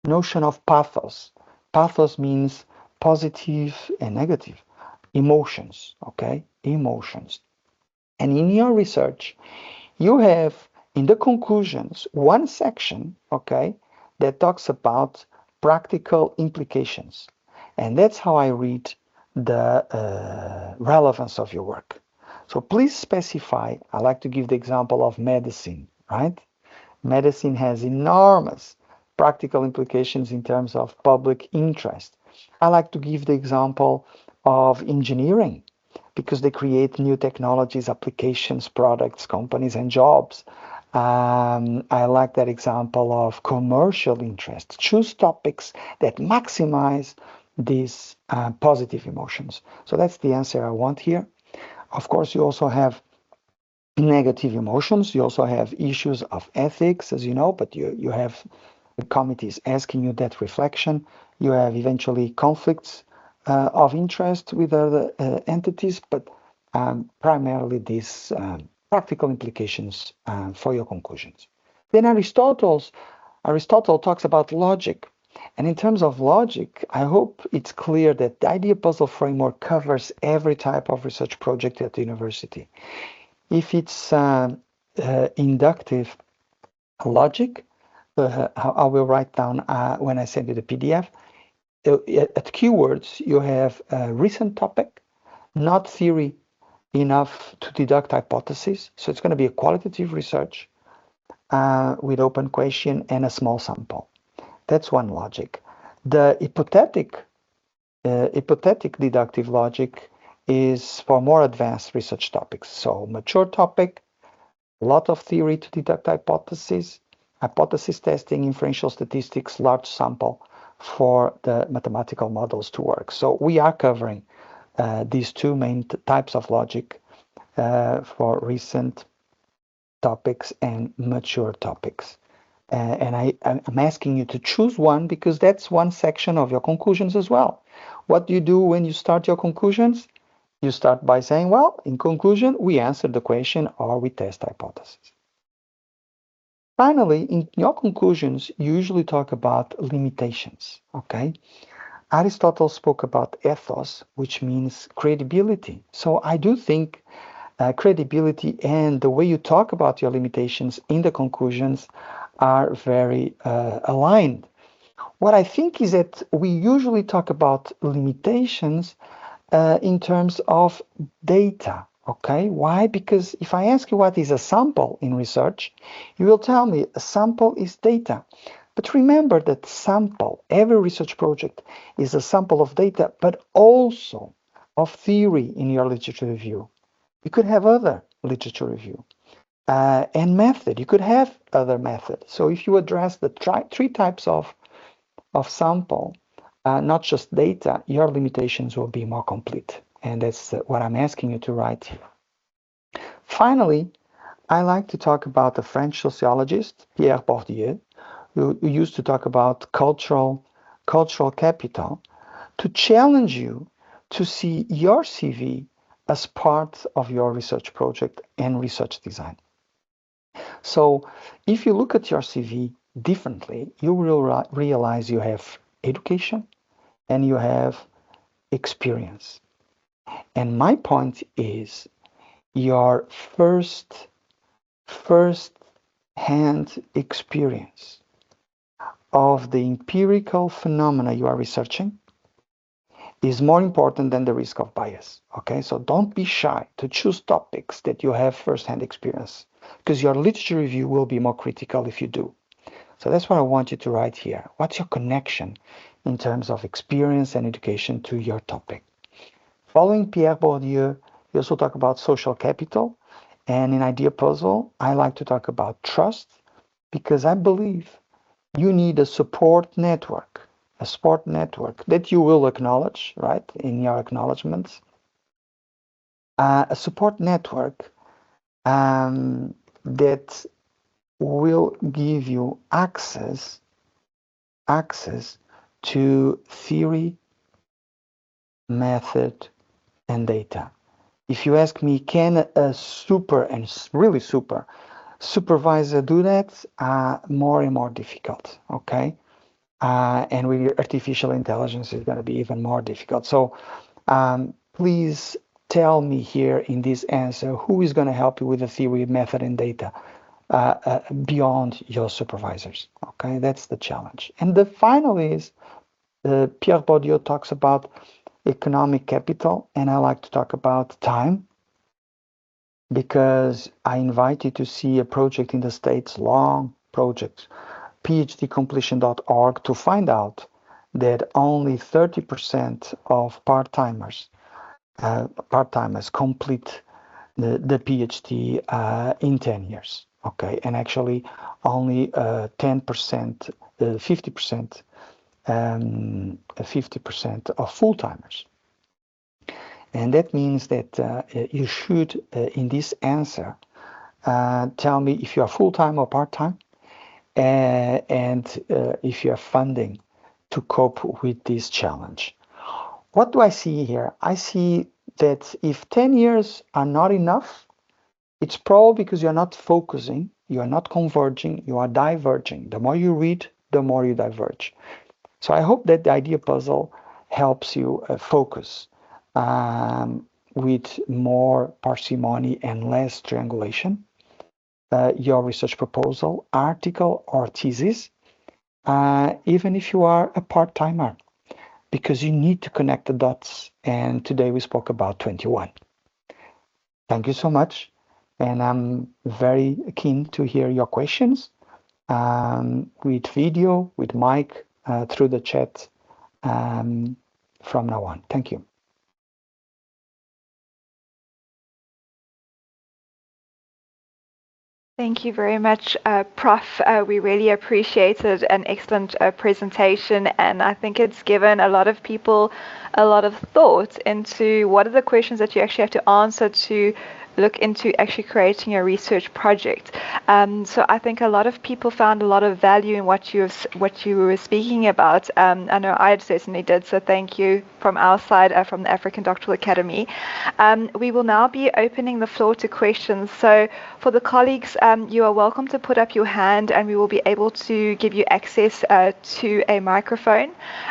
notion of pathos. Pathos means positive and negative emotions, okay? Emotions. And in your research, you have in the conclusions one section, okay, that talks about practical implications. And that's how I read the relevance of your work. So please specify. I like to give the example of medicine, right? Medicine has enormous practical implications in terms of public interest. I like to give the example of engineering, because they create new technologies, applications, products, companies, and jobs. I like that example of commercial interest. Choose topics that maximize these positive emotions. So that's the answer I want here. Of course, you also have negative emotions. You also have issues of ethics, as you know, but you have the committees asking you that reflection. You have eventually conflicts of interest with other entities, but primarily these practical implications for your conclusions. Then Aristotle talks about logic. And in terms of logic, I hope it's clear that the idea puzzle framework covers every type of research project at the university. If it's inductive logic, I will write down when I send you the PDF. At keywords, you have a recent topic, not theory enough to deduct hypotheses. So it's going to be a qualitative research with open question and a small sample. That's one logic. The hypothetic deductive logic is for more advanced research topics. So mature topic, a lot of theory to deduct hypotheses, hypothesis testing, inferential statistics, large sample for the mathematical models to work. So we are covering these two main types of logic for recent topics and mature topics. And I'm asking you to choose one because that's one section of your conclusions as well. What do you do when you start your conclusions? You start by saying, well, in conclusion, we answer the question or we test hypothesis. Finally, in your conclusions, you usually talk about limitations, okay? Aristotle spoke about ethos, which means credibility. So I do think credibility and the way you talk about your limitations in the conclusions are very aligned. What I think is that we usually talk about limitations in terms of data. Okay, why? Because if I ask you what is a sample in research, you will tell me a sample is data. But remember that sample, every research project is a sample of data, but also of theory in your literature review. You could have other literature review and method. You could have other methods. So if you address the three types of sample, not just data, your limitations will be more complete. And that's what I'm asking you to write here. Finally, I like to talk about the French sociologist, Pierre Bourdieu, who used to talk about cultural capital, to challenge you to see your CV as part of your research project and research design. So if you look at your CV differently, you will realize you have education and you have experience. And my point is your first-hand experience of the empirical phenomena you are researching is more important than the risk of bias. Okay, so don't be shy to choose topics that you have first-hand experience, because your literature review will be more critical if you do. So that's what I want you to write here. What's your connection in terms of experience and education to your topic? Following Pierre Bourdieu, we also talk about social capital. And in Idea Puzzle, I like to talk about trust, because I believe you need a support network that you will acknowledge, right, in your acknowledgements. A support network that will give you access to theory, method, and data. If you ask me, can a super and really super supervisor do that? More and more difficult, okay? And with artificial intelligence, it's going to be even more difficult. So please tell me here in this answer, who is going to help you with the theory, method, and data beyond your supervisors, okay? That's the challenge. And the final is, Pierre Bourdieu talks about economic capital, and I like to talk about time, because I invite you to see a project in the States, long projects, phdcompletion.org, to find out that only 30% of part-timers part-timers complete the PhD in 10 years. Okay, and actually only 10%, 50%, 50% of full-timers. And that means that you should, in this answer, tell me if you are full-time or part-time, and if you have funding to cope with this challenge. What do I see here? I see that if 10 years are not enough, it's probably because you're not focusing, you are not converging, you are diverging. The more you read, the more you diverge. So I hope that the idea puzzle helps you focus with more parsimony and less triangulation. Your research proposal, article, or thesis, even if you are a part-timer, because you need to connect the dots. And today we spoke about 21. Thank you so much. And I'm very keen to hear your questions with video, with mic, through the chat from now on. Thank you. Thank you very much, Prof. We really appreciated an excellent presentation, and I think it's given a lot of people a lot of thought into what are the questions that you actually have to answer to look into actually creating a research project. So I think a lot of people found a lot of value in what you were speaking about. I know I certainly did. So thank you from our side, from the African Doctoral Academy. We will now be opening the floor to questions. So for the colleagues, you are welcome to put up your hand, and we will be able to give you access to a microphone.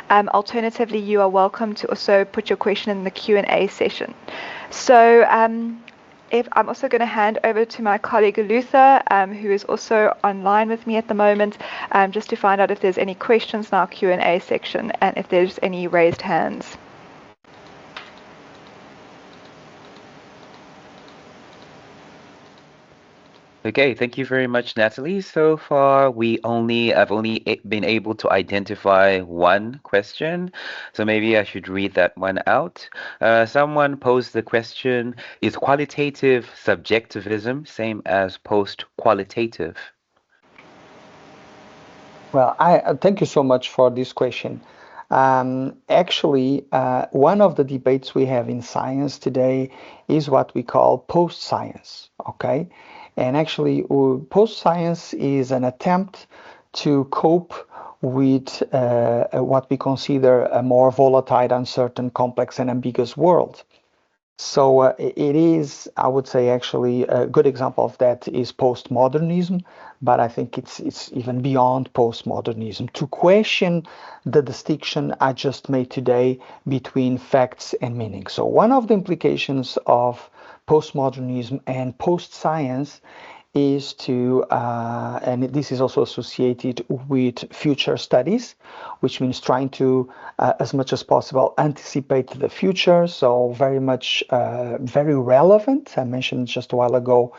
Alternatively, you are welcome to also put your question in the Q&A session. So I'm also going to hand over to my colleague Luther, who is also online with me at the moment, just to find out if there's any questions in our Q&A section and if there's any raised hands. Okay, thank you very much, Natalie. So far, I've only been able to identify one question, so maybe I should read that one out. Someone posed the question, is qualitative subjectivism same as post-qualitative? Well, I thank you so much for this question. Actually, one of the debates we have in science today is what we call post-science, okay? And actually, post-science is an attempt to cope with what we consider a more volatile, uncertain, complex, and ambiguous world. So it is, I would say, actually a good example of that is postmodernism, but I think it's even beyond postmodernism to question the distinction I just made today between facts and meaning. So one of the implications of postmodernism and post-science is to, and this is also associated with future studies, which means trying to, as much as possible, anticipate the future. So very much, very relevant. I mentioned just a while ago,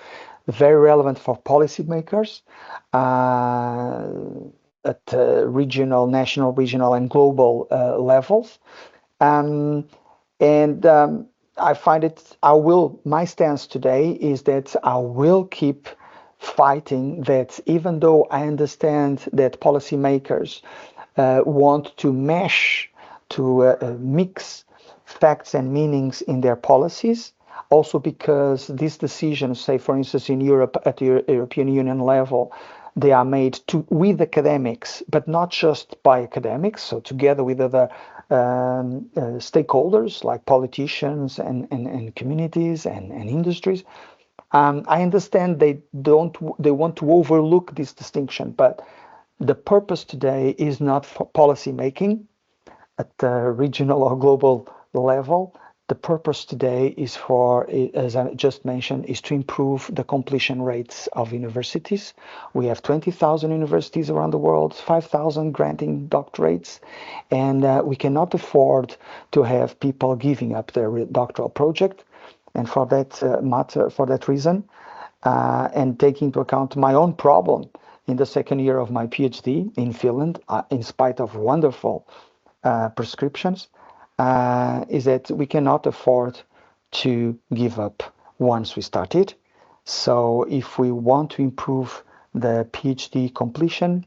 very relevant for policymakers at regional, national, regional, and global levels. I find it, my stance today is that I will keep fighting that, even though I understand that policymakers want to mesh, to mix facts and meanings in their policies, also because these decisions, say for instance in Europe at the European Union level, they are made with academics, but not just by academics, so together with other stakeholders like politicians and communities and industries. I understand they want to overlook this distinction, but the purpose today is not for policy making at the regional or global level. The purpose today is for, as I just mentioned, is to improve the completion rates of universities. We have 20,000 universities around the world, 5,000 granting doctorates, and we cannot afford to have people giving up their doctoral project. And for that reason, and taking into account my own problem in the second year of my PhD in Finland, in spite of wonderful prescriptions, is that we cannot afford to give up once we started. So if we want to improve the PhD completion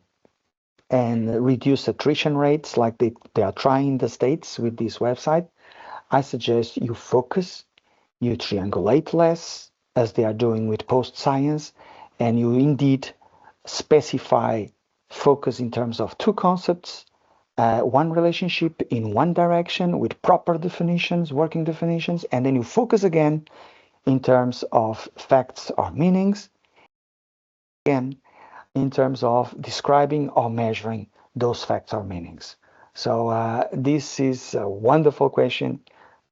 and reduce attrition rates like they are trying in the States with this website, I suggest you focus, you triangulate less, as they are doing with post-science, and you indeed specify focus in terms of two concepts, one relationship in one direction with proper definitions, working definitions, and then you focus again in terms of facts or meanings, again in terms of describing or measuring those facts or meanings. So this is a wonderful question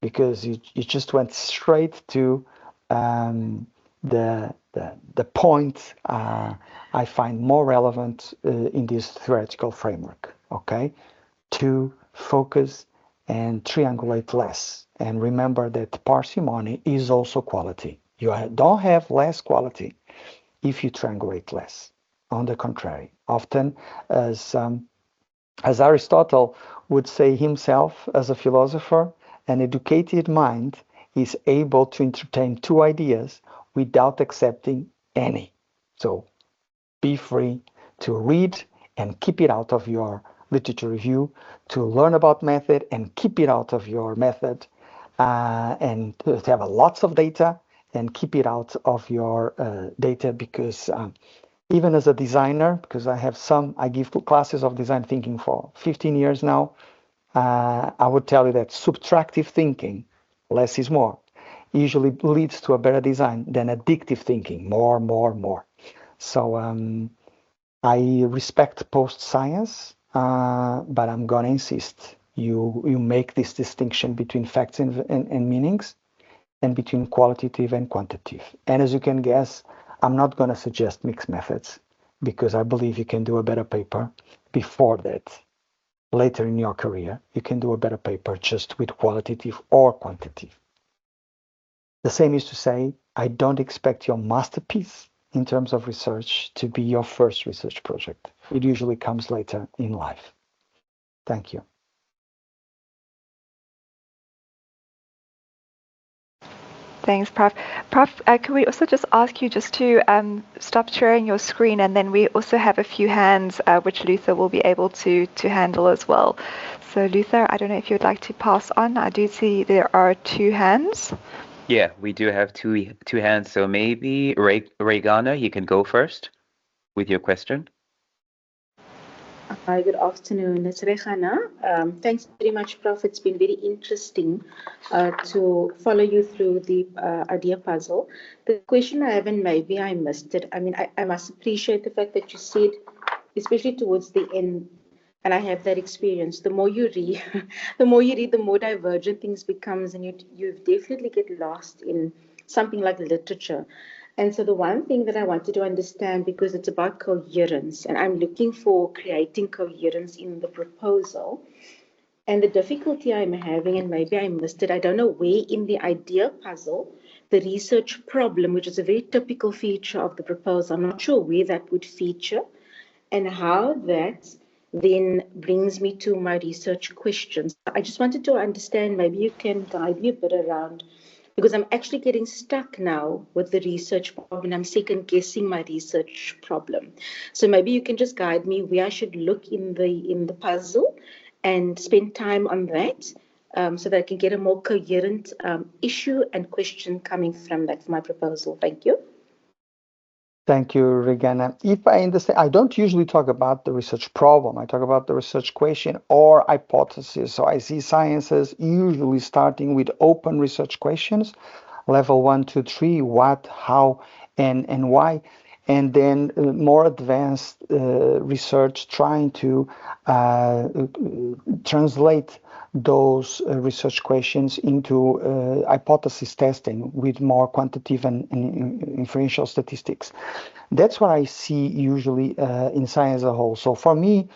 because you just went straight to the point I find more relevant in this theoretical framework. Okay, to focus and triangulate less, and remember that parsimony is also quality. You don't have less quality if you triangulate less. On the contrary, often, as Aristotle would say himself as a philosopher, an educated mind is able to entertain two ideas without accepting any. So be free to read and keep it out of your literature review, to learn about method and keep it out of your method, and to have lots of data and keep it out of your data, because even as a designer, because I give classes of design thinking for 15 years now, I would tell you that subtractive thinking, less is more, usually leads to a better design than addictive thinking, more. So I respect post-science, but I'm going to insist you make this distinction between facts and meanings, and between qualitative and quantitative. And as you can guess, I'm not going to suggest mixed methods, because I believe you can do a better paper before that. Later in your career, you can do a better paper just with qualitative or quantitative. The same is to say, I don't expect your masterpiece in terms of research to be your first research project. It usually comes later in life. Thank you. Thanks, Prof. Prof, can we also just ask you just to stop sharing your screen, and then we also have a few hands which Luther will be able to handle as well. So Luther, I don't know if you'd like to pass on. I do see there are two hands. Yeah, we do have two hands. So maybe Regana, you can go first with your question. Hi, good afternoon. It's Regana. Thanks very much, Prof. It's been very interesting to follow you through the idea puzzle. The question I have, and maybe I missed it. I mean, I must appreciate the fact that you said, especially towards the end, and I have that experience. The more you read, the more divergent things becomes, and you definitely get lost in something like literature. And so the one thing that I wanted to understand, because it's about coherence, and I'm looking for creating coherence in the proposal. And the difficulty I'm having, and maybe I missed it, I don't know where in the idea puzzle, the research problem, which is a very typical feature of the proposal, I'm not sure where that would feature, and how that then brings me to my research questions. I just wanted to understand, maybe you can guide me a bit around, because I'm actually getting stuck now with the research problem. I'm second guessing my research problem. So maybe you can just guide me where I should look in the puzzle and spend time on that, so that I can get a more coherent issue and question coming from that for my proposal. Thank you. Thank you, Regana. If I understand, I don't usually talk about the research problem. I talk about the research question or hypothesis. So I see sciences usually starting with open research questions, level 1, 2, 3, what, how, and why, and then more advanced research trying to translate those research questions into hypothesis testing with more quantitative and inferential statistics. That's what I see usually in science as a whole. So for me,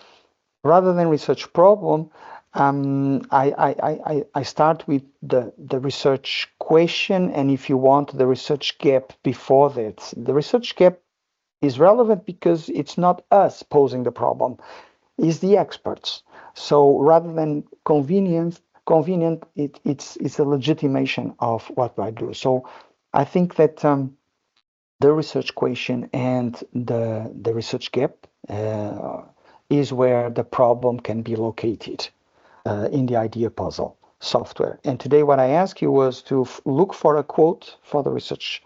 rather than research problem, I start with the research question, and if you want, the research gap before that. The research gap is relevant because it's not us posing the problem, it's the experts. So rather than convenience, convenient. It's a legitimation of what I do. So I think that the research question and the research gap is where the problem can be located in the idea puzzle software. And today what I asked you was to look for a quote for the research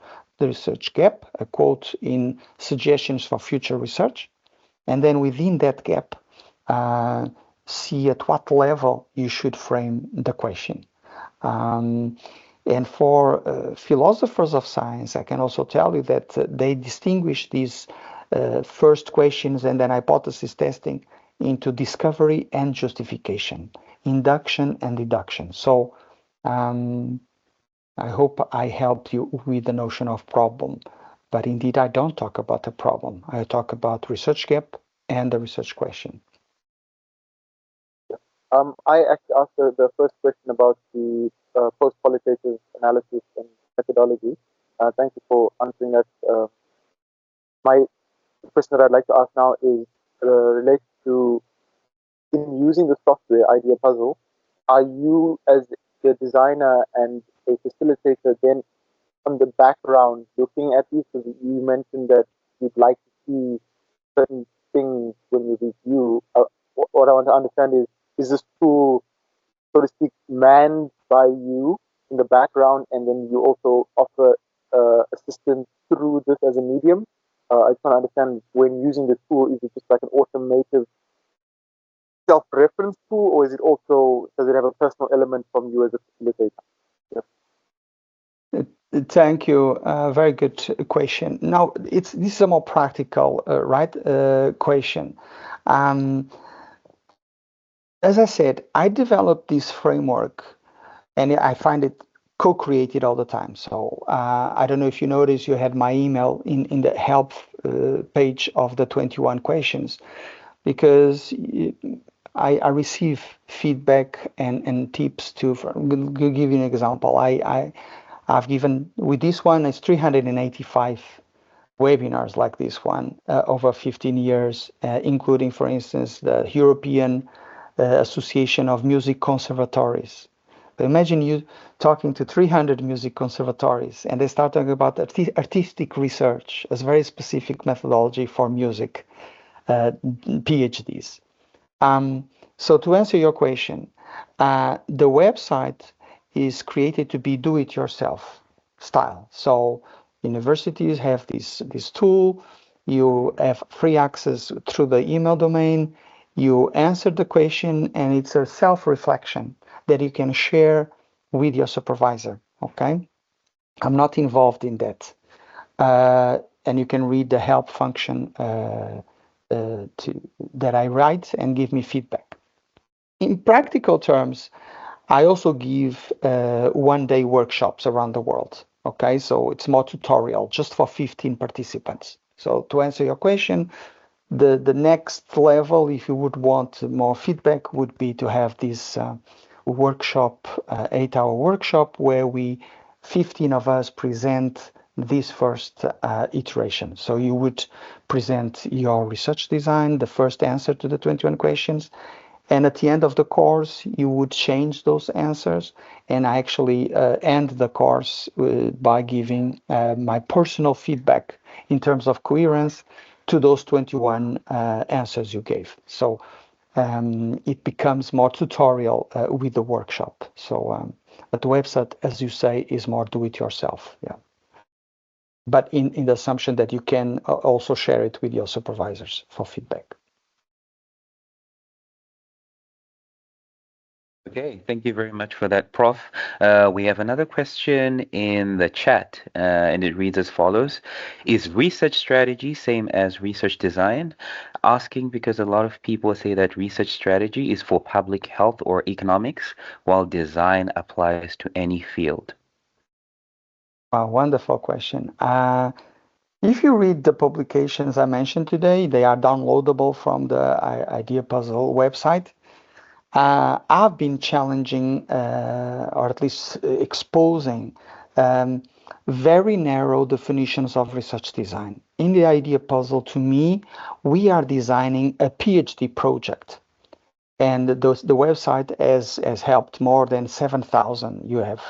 gap, a quote in suggestions for future research, and then within that gap, see at what level you should frame the question. And for philosophers of science, I can also tell you that they distinguish these first questions and then hypothesis testing into discovery and justification, induction and deduction. So I hope I helped you with the notion of problem, but indeed I don't talk about the problem. I talk about research gap and the research question. I actually asked the first question about the post-qualitative analysis and methodology. Thank you for answering that. My question that I'd like to ask now is related to, in using the software Idea Puzzle, are you as the designer and a facilitator then on the background looking at these? Because you mentioned that you'd like to see certain things when you review. What I want to understand is this tool, so to speak, manned by you in the background, and then you also offer assistance through this as a medium? I just want to understand, when using the tool, is it just like an automated self-reference tool, or is it also, does it have a personal element from you as a facilitator? Yeah. Thank you. Very good question. Now, this is a more practical, question. As I said, I developed this framework, and I find it co-created all the time. So I don't know if you noticed, you had my email in the help page of the 21 questions, because I receive feedback and tips to. I'll give you an example. I've given, with this one, it's 385 webinars like this one over 15 years, including, for instance, the European Association of Music Conservatories. But imagine you talking to 300 music conservatories, and they start talking about artistic research as a very specific methodology for music, PhDs. So to answer your question, the website is created to be do-it-yourself style. So universities have this tool. You have free access through the email domain. You answer the question, and it's a self-reflection that you can share with your supervisor. Okay, I'm not involved in that, and you can read the help function that I write and give me feedback. In practical terms, I also give one-day workshops around the world. Okay, so it's more tutorial, just for 15 participants. So to answer your question, the next level, if you would want more feedback, would be to have this workshop, 8-hour workshop, where 15 of us present this first iteration. So you would present your research design, the first answer to the 21 questions, and at the end of the course, you would change those answers. And I actually end the course by giving my personal feedback in terms of coherence to those 21 answers you gave. So it becomes more tutorial with the workshop. So, but the website, as you say, is more do-it-yourself. Yeah. But in the assumption that you can also share it with your supervisors for feedback. Okay, thank you very much for that, Prof. We have another question in the chat, and it reads as follows. Is research strategy same as research design? Asking because a lot of people say that research strategy is for public health or economics, while design applies to any field. Wow, wonderful question. If you read the publications I mentioned today, they are downloadable from the Idea Puzzle website. I've been challenging, or at least exposing, very narrow definitions of research design. In the Idea Puzzle, to me, we are designing a PhD project. And the website has helped more than 7,000. You have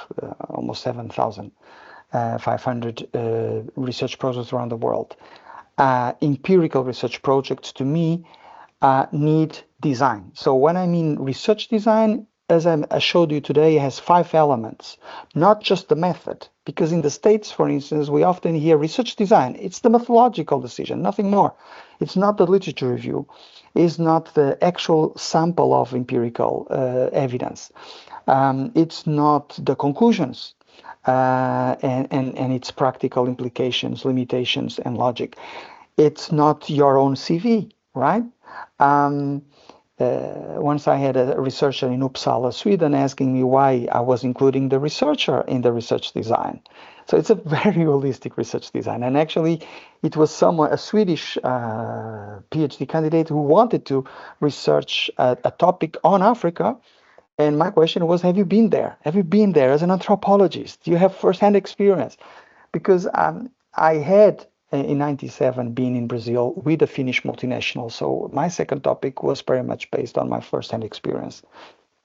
almost 7,500 research projects around the world. Empirical research projects, to me, need design. So when I mean research design, as I showed you today, has 5 elements, not just the method. Because in the States, for instance, we often hear research design. It's the methodological decision, nothing more. It's not the literature review. It's not the actual sample of empirical evidence. It's not the conclusions and its practical implications, limitations, and logic. It's not your own CV, right? Once I had a researcher in Uppsala, Sweden, asking me why I was including the researcher in the research design. So it's a very holistic research design. And actually, it was a Swedish PhD candidate who wanted to research a topic on Africa. And my question was, have you been there? Have you been there as an anthropologist? Do you have firsthand experience? Because I had in 97 been in Brazil with a Finnish multinational. So my second topic was very much based on my firsthand experience.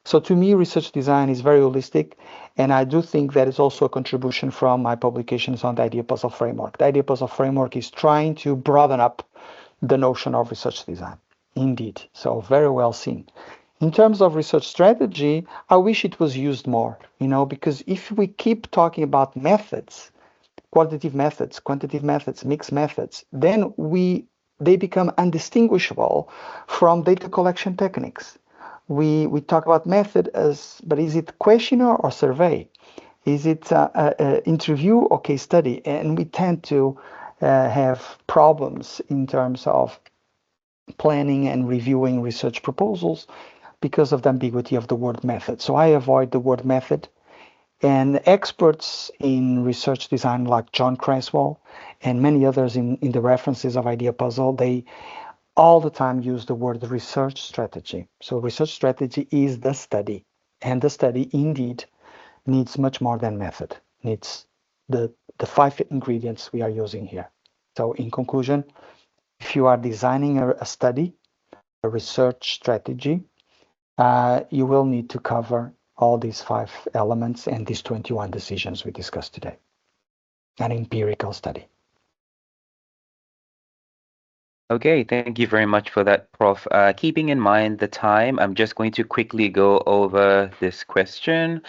So to me, research design is very holistic. And I do think that is also a contribution from my publications on the Idea Puzzle Framework. The Idea Puzzle Framework is trying to broaden up the notion of research design. Indeed. So very well seen. In terms of research strategy, I wish it was used more, because if we keep talking about methods, qualitative methods, quantitative methods, mixed methods, then they become undistinguishable from data collection techniques. We talk about method but is it questionnaire or survey? Is it interview or case study? And we tend to have problems in terms of planning and reviewing research proposals because of the ambiguity of the word method. So I avoid the word method. And experts in research design like John Creswell and many others in the references of Idea Puzzle, they all the time use the word research strategy. So research strategy is the study. And the study indeed needs much more than method. Needs the 5 ingredients we are using here. So in conclusion, if you are designing a study, a research strategy, you will need to cover all these 5 elements and these 21 decisions we discussed today. An empirical study. Okay, thank you very much for that, Prof. Keeping in mind the time, I'm just going to quickly go over this question.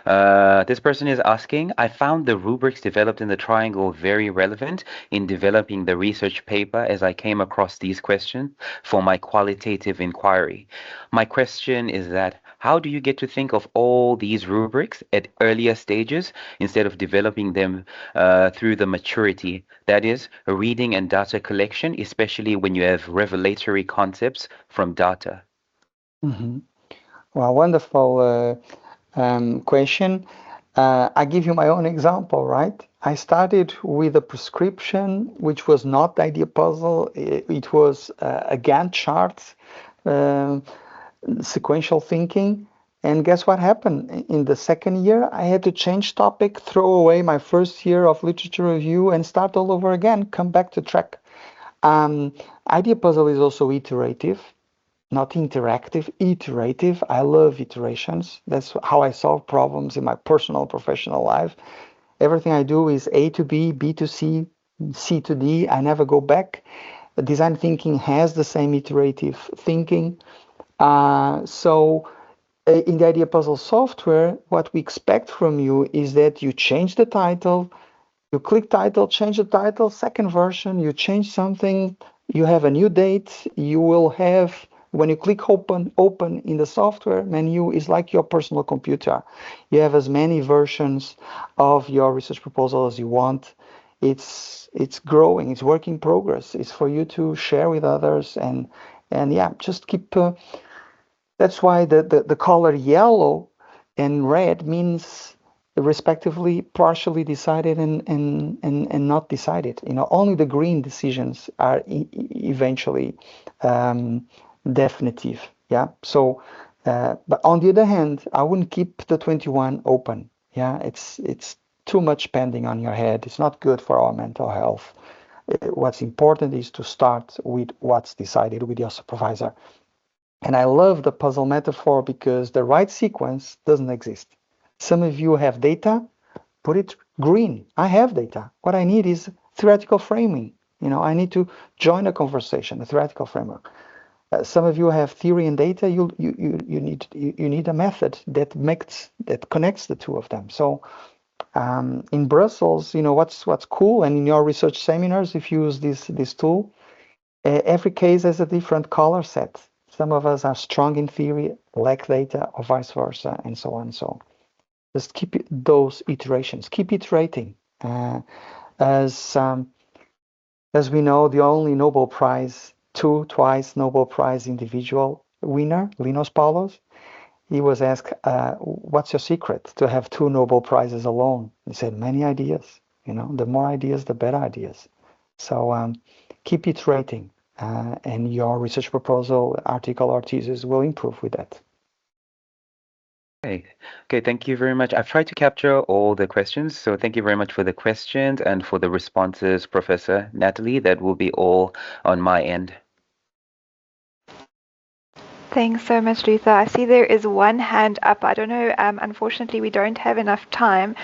This person is asking, I found the rubrics developed in the triangle very relevant in developing the research paper as I came across these questions for my qualitative inquiry. My question is that, how do you get to think of all these rubrics at earlier stages instead of developing them through the maturity? That is, reading and data collection, especially when you have revelatory concepts from data. Mm-hmm. Well, wonderful question. I give you my own example, right? I started with a prescription, which was not the Idea Puzzle. It was a Gantt chart, sequential thinking. And guess what happened? In the second year, I had to change topic, throw away my first year of literature review and start all over again, come back to track. Idea Puzzle is also iterative, not interactive, iterative. I love iterations. That's how I solve problems in my personal, professional life. Everything I do is A to B, B to C, C to D. I never go back. Design thinking has the same iterative thinking. So in the Idea Puzzle software, what we expect from you is that you change the title, you click title, change the title, second version, you change something, you have a new date, you will have, when you click open in the software menu, is like your personal computer. You have as many versions of your research proposal as you want. It's growing, it's work in progress. It's for you to share with others and yeah, just keep, that's why the color yellow and red means respectively partially decided and not decided. Only the green decisions are eventually definitive. Yeah. So, but on the other hand, I wouldn't keep the 21 open. Yeah. It's too much pending on your head. It's not good for our mental health. What's important is to start with what's decided with your supervisor. And I love the puzzle metaphor because the right sequence doesn't exist. Some of you have data, put it green. I have data. What I need is theoretical framing. I need to join a conversation, a theoretical framework. Some of you have theory and data. You need a method that connects the two of them. So in Brussels, what's cool, and in your research seminars, if you use this tool, every case has a different color set. Some of us are strong in theory, lack data, or vice versa, and so on. So just keep those iterations. Keep iterating. As we know, the only Nobel Prize, twice Nobel Prize individual winner, Linus Paulos, he was asked, what's your secret to have 2 Nobel Prizes alone? He said, many ideas. The more ideas, the better ideas. So keep iterating, and your research proposal, article, or thesis will improve with that. Okay, thank you very much. I've tried to capture all the questions, so thank you very much for the questions and for the responses, Professor Natalie. That will be all on my end. Thanks so much, Luther. I see there is one hand up. I don't know, unfortunately, we don't have enough time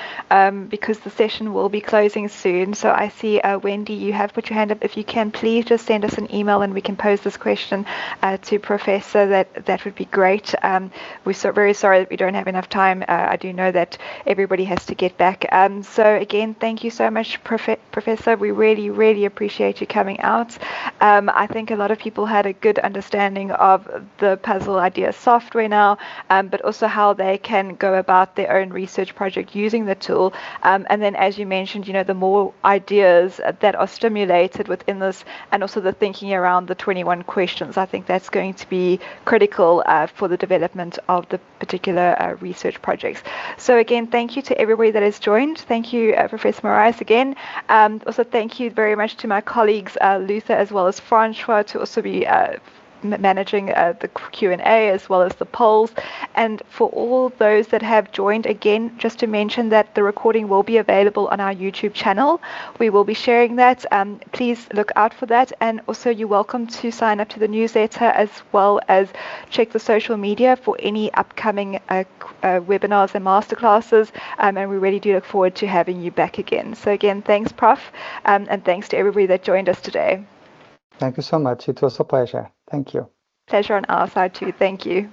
because the session will be closing soon. So I see, Wendy, you have put your hand up. If you can, please just send us an email and we can pose this question to Professor. That would be great. We're very sorry that we don't have enough time. I do know that everybody has to get back. So again, thank you so much, Professor. We really, really appreciate you coming out. I think a lot of people had a good understanding of the puzzle idea software now, but also how they can go about their own research project using the tool. And then, as you mentioned, the more ideas that are stimulated within this, and also the thinking around the 21 questions, I think that's going to be critical for the development of the particular research projects. So again, thank you to everybody that has joined. Thank you, Professor Morais, again. Also, thank you very much to my colleagues, Luther as well as Francois, to also be managing the Q&A as well as the polls. And for all those that have joined, again, just to mention that the recording will be available on our YouTube channel. We will be sharing that. Please look out for that. And also, you're welcome to sign up to the newsletter as well as check the social media for any upcoming webinars and masterclasses. And we really do look forward to having you back again. So again, thanks, Prof. And thanks to everybody that joined us today. Thank you so much. It was a pleasure. Thank you. Pleasure on our side too. Thank you.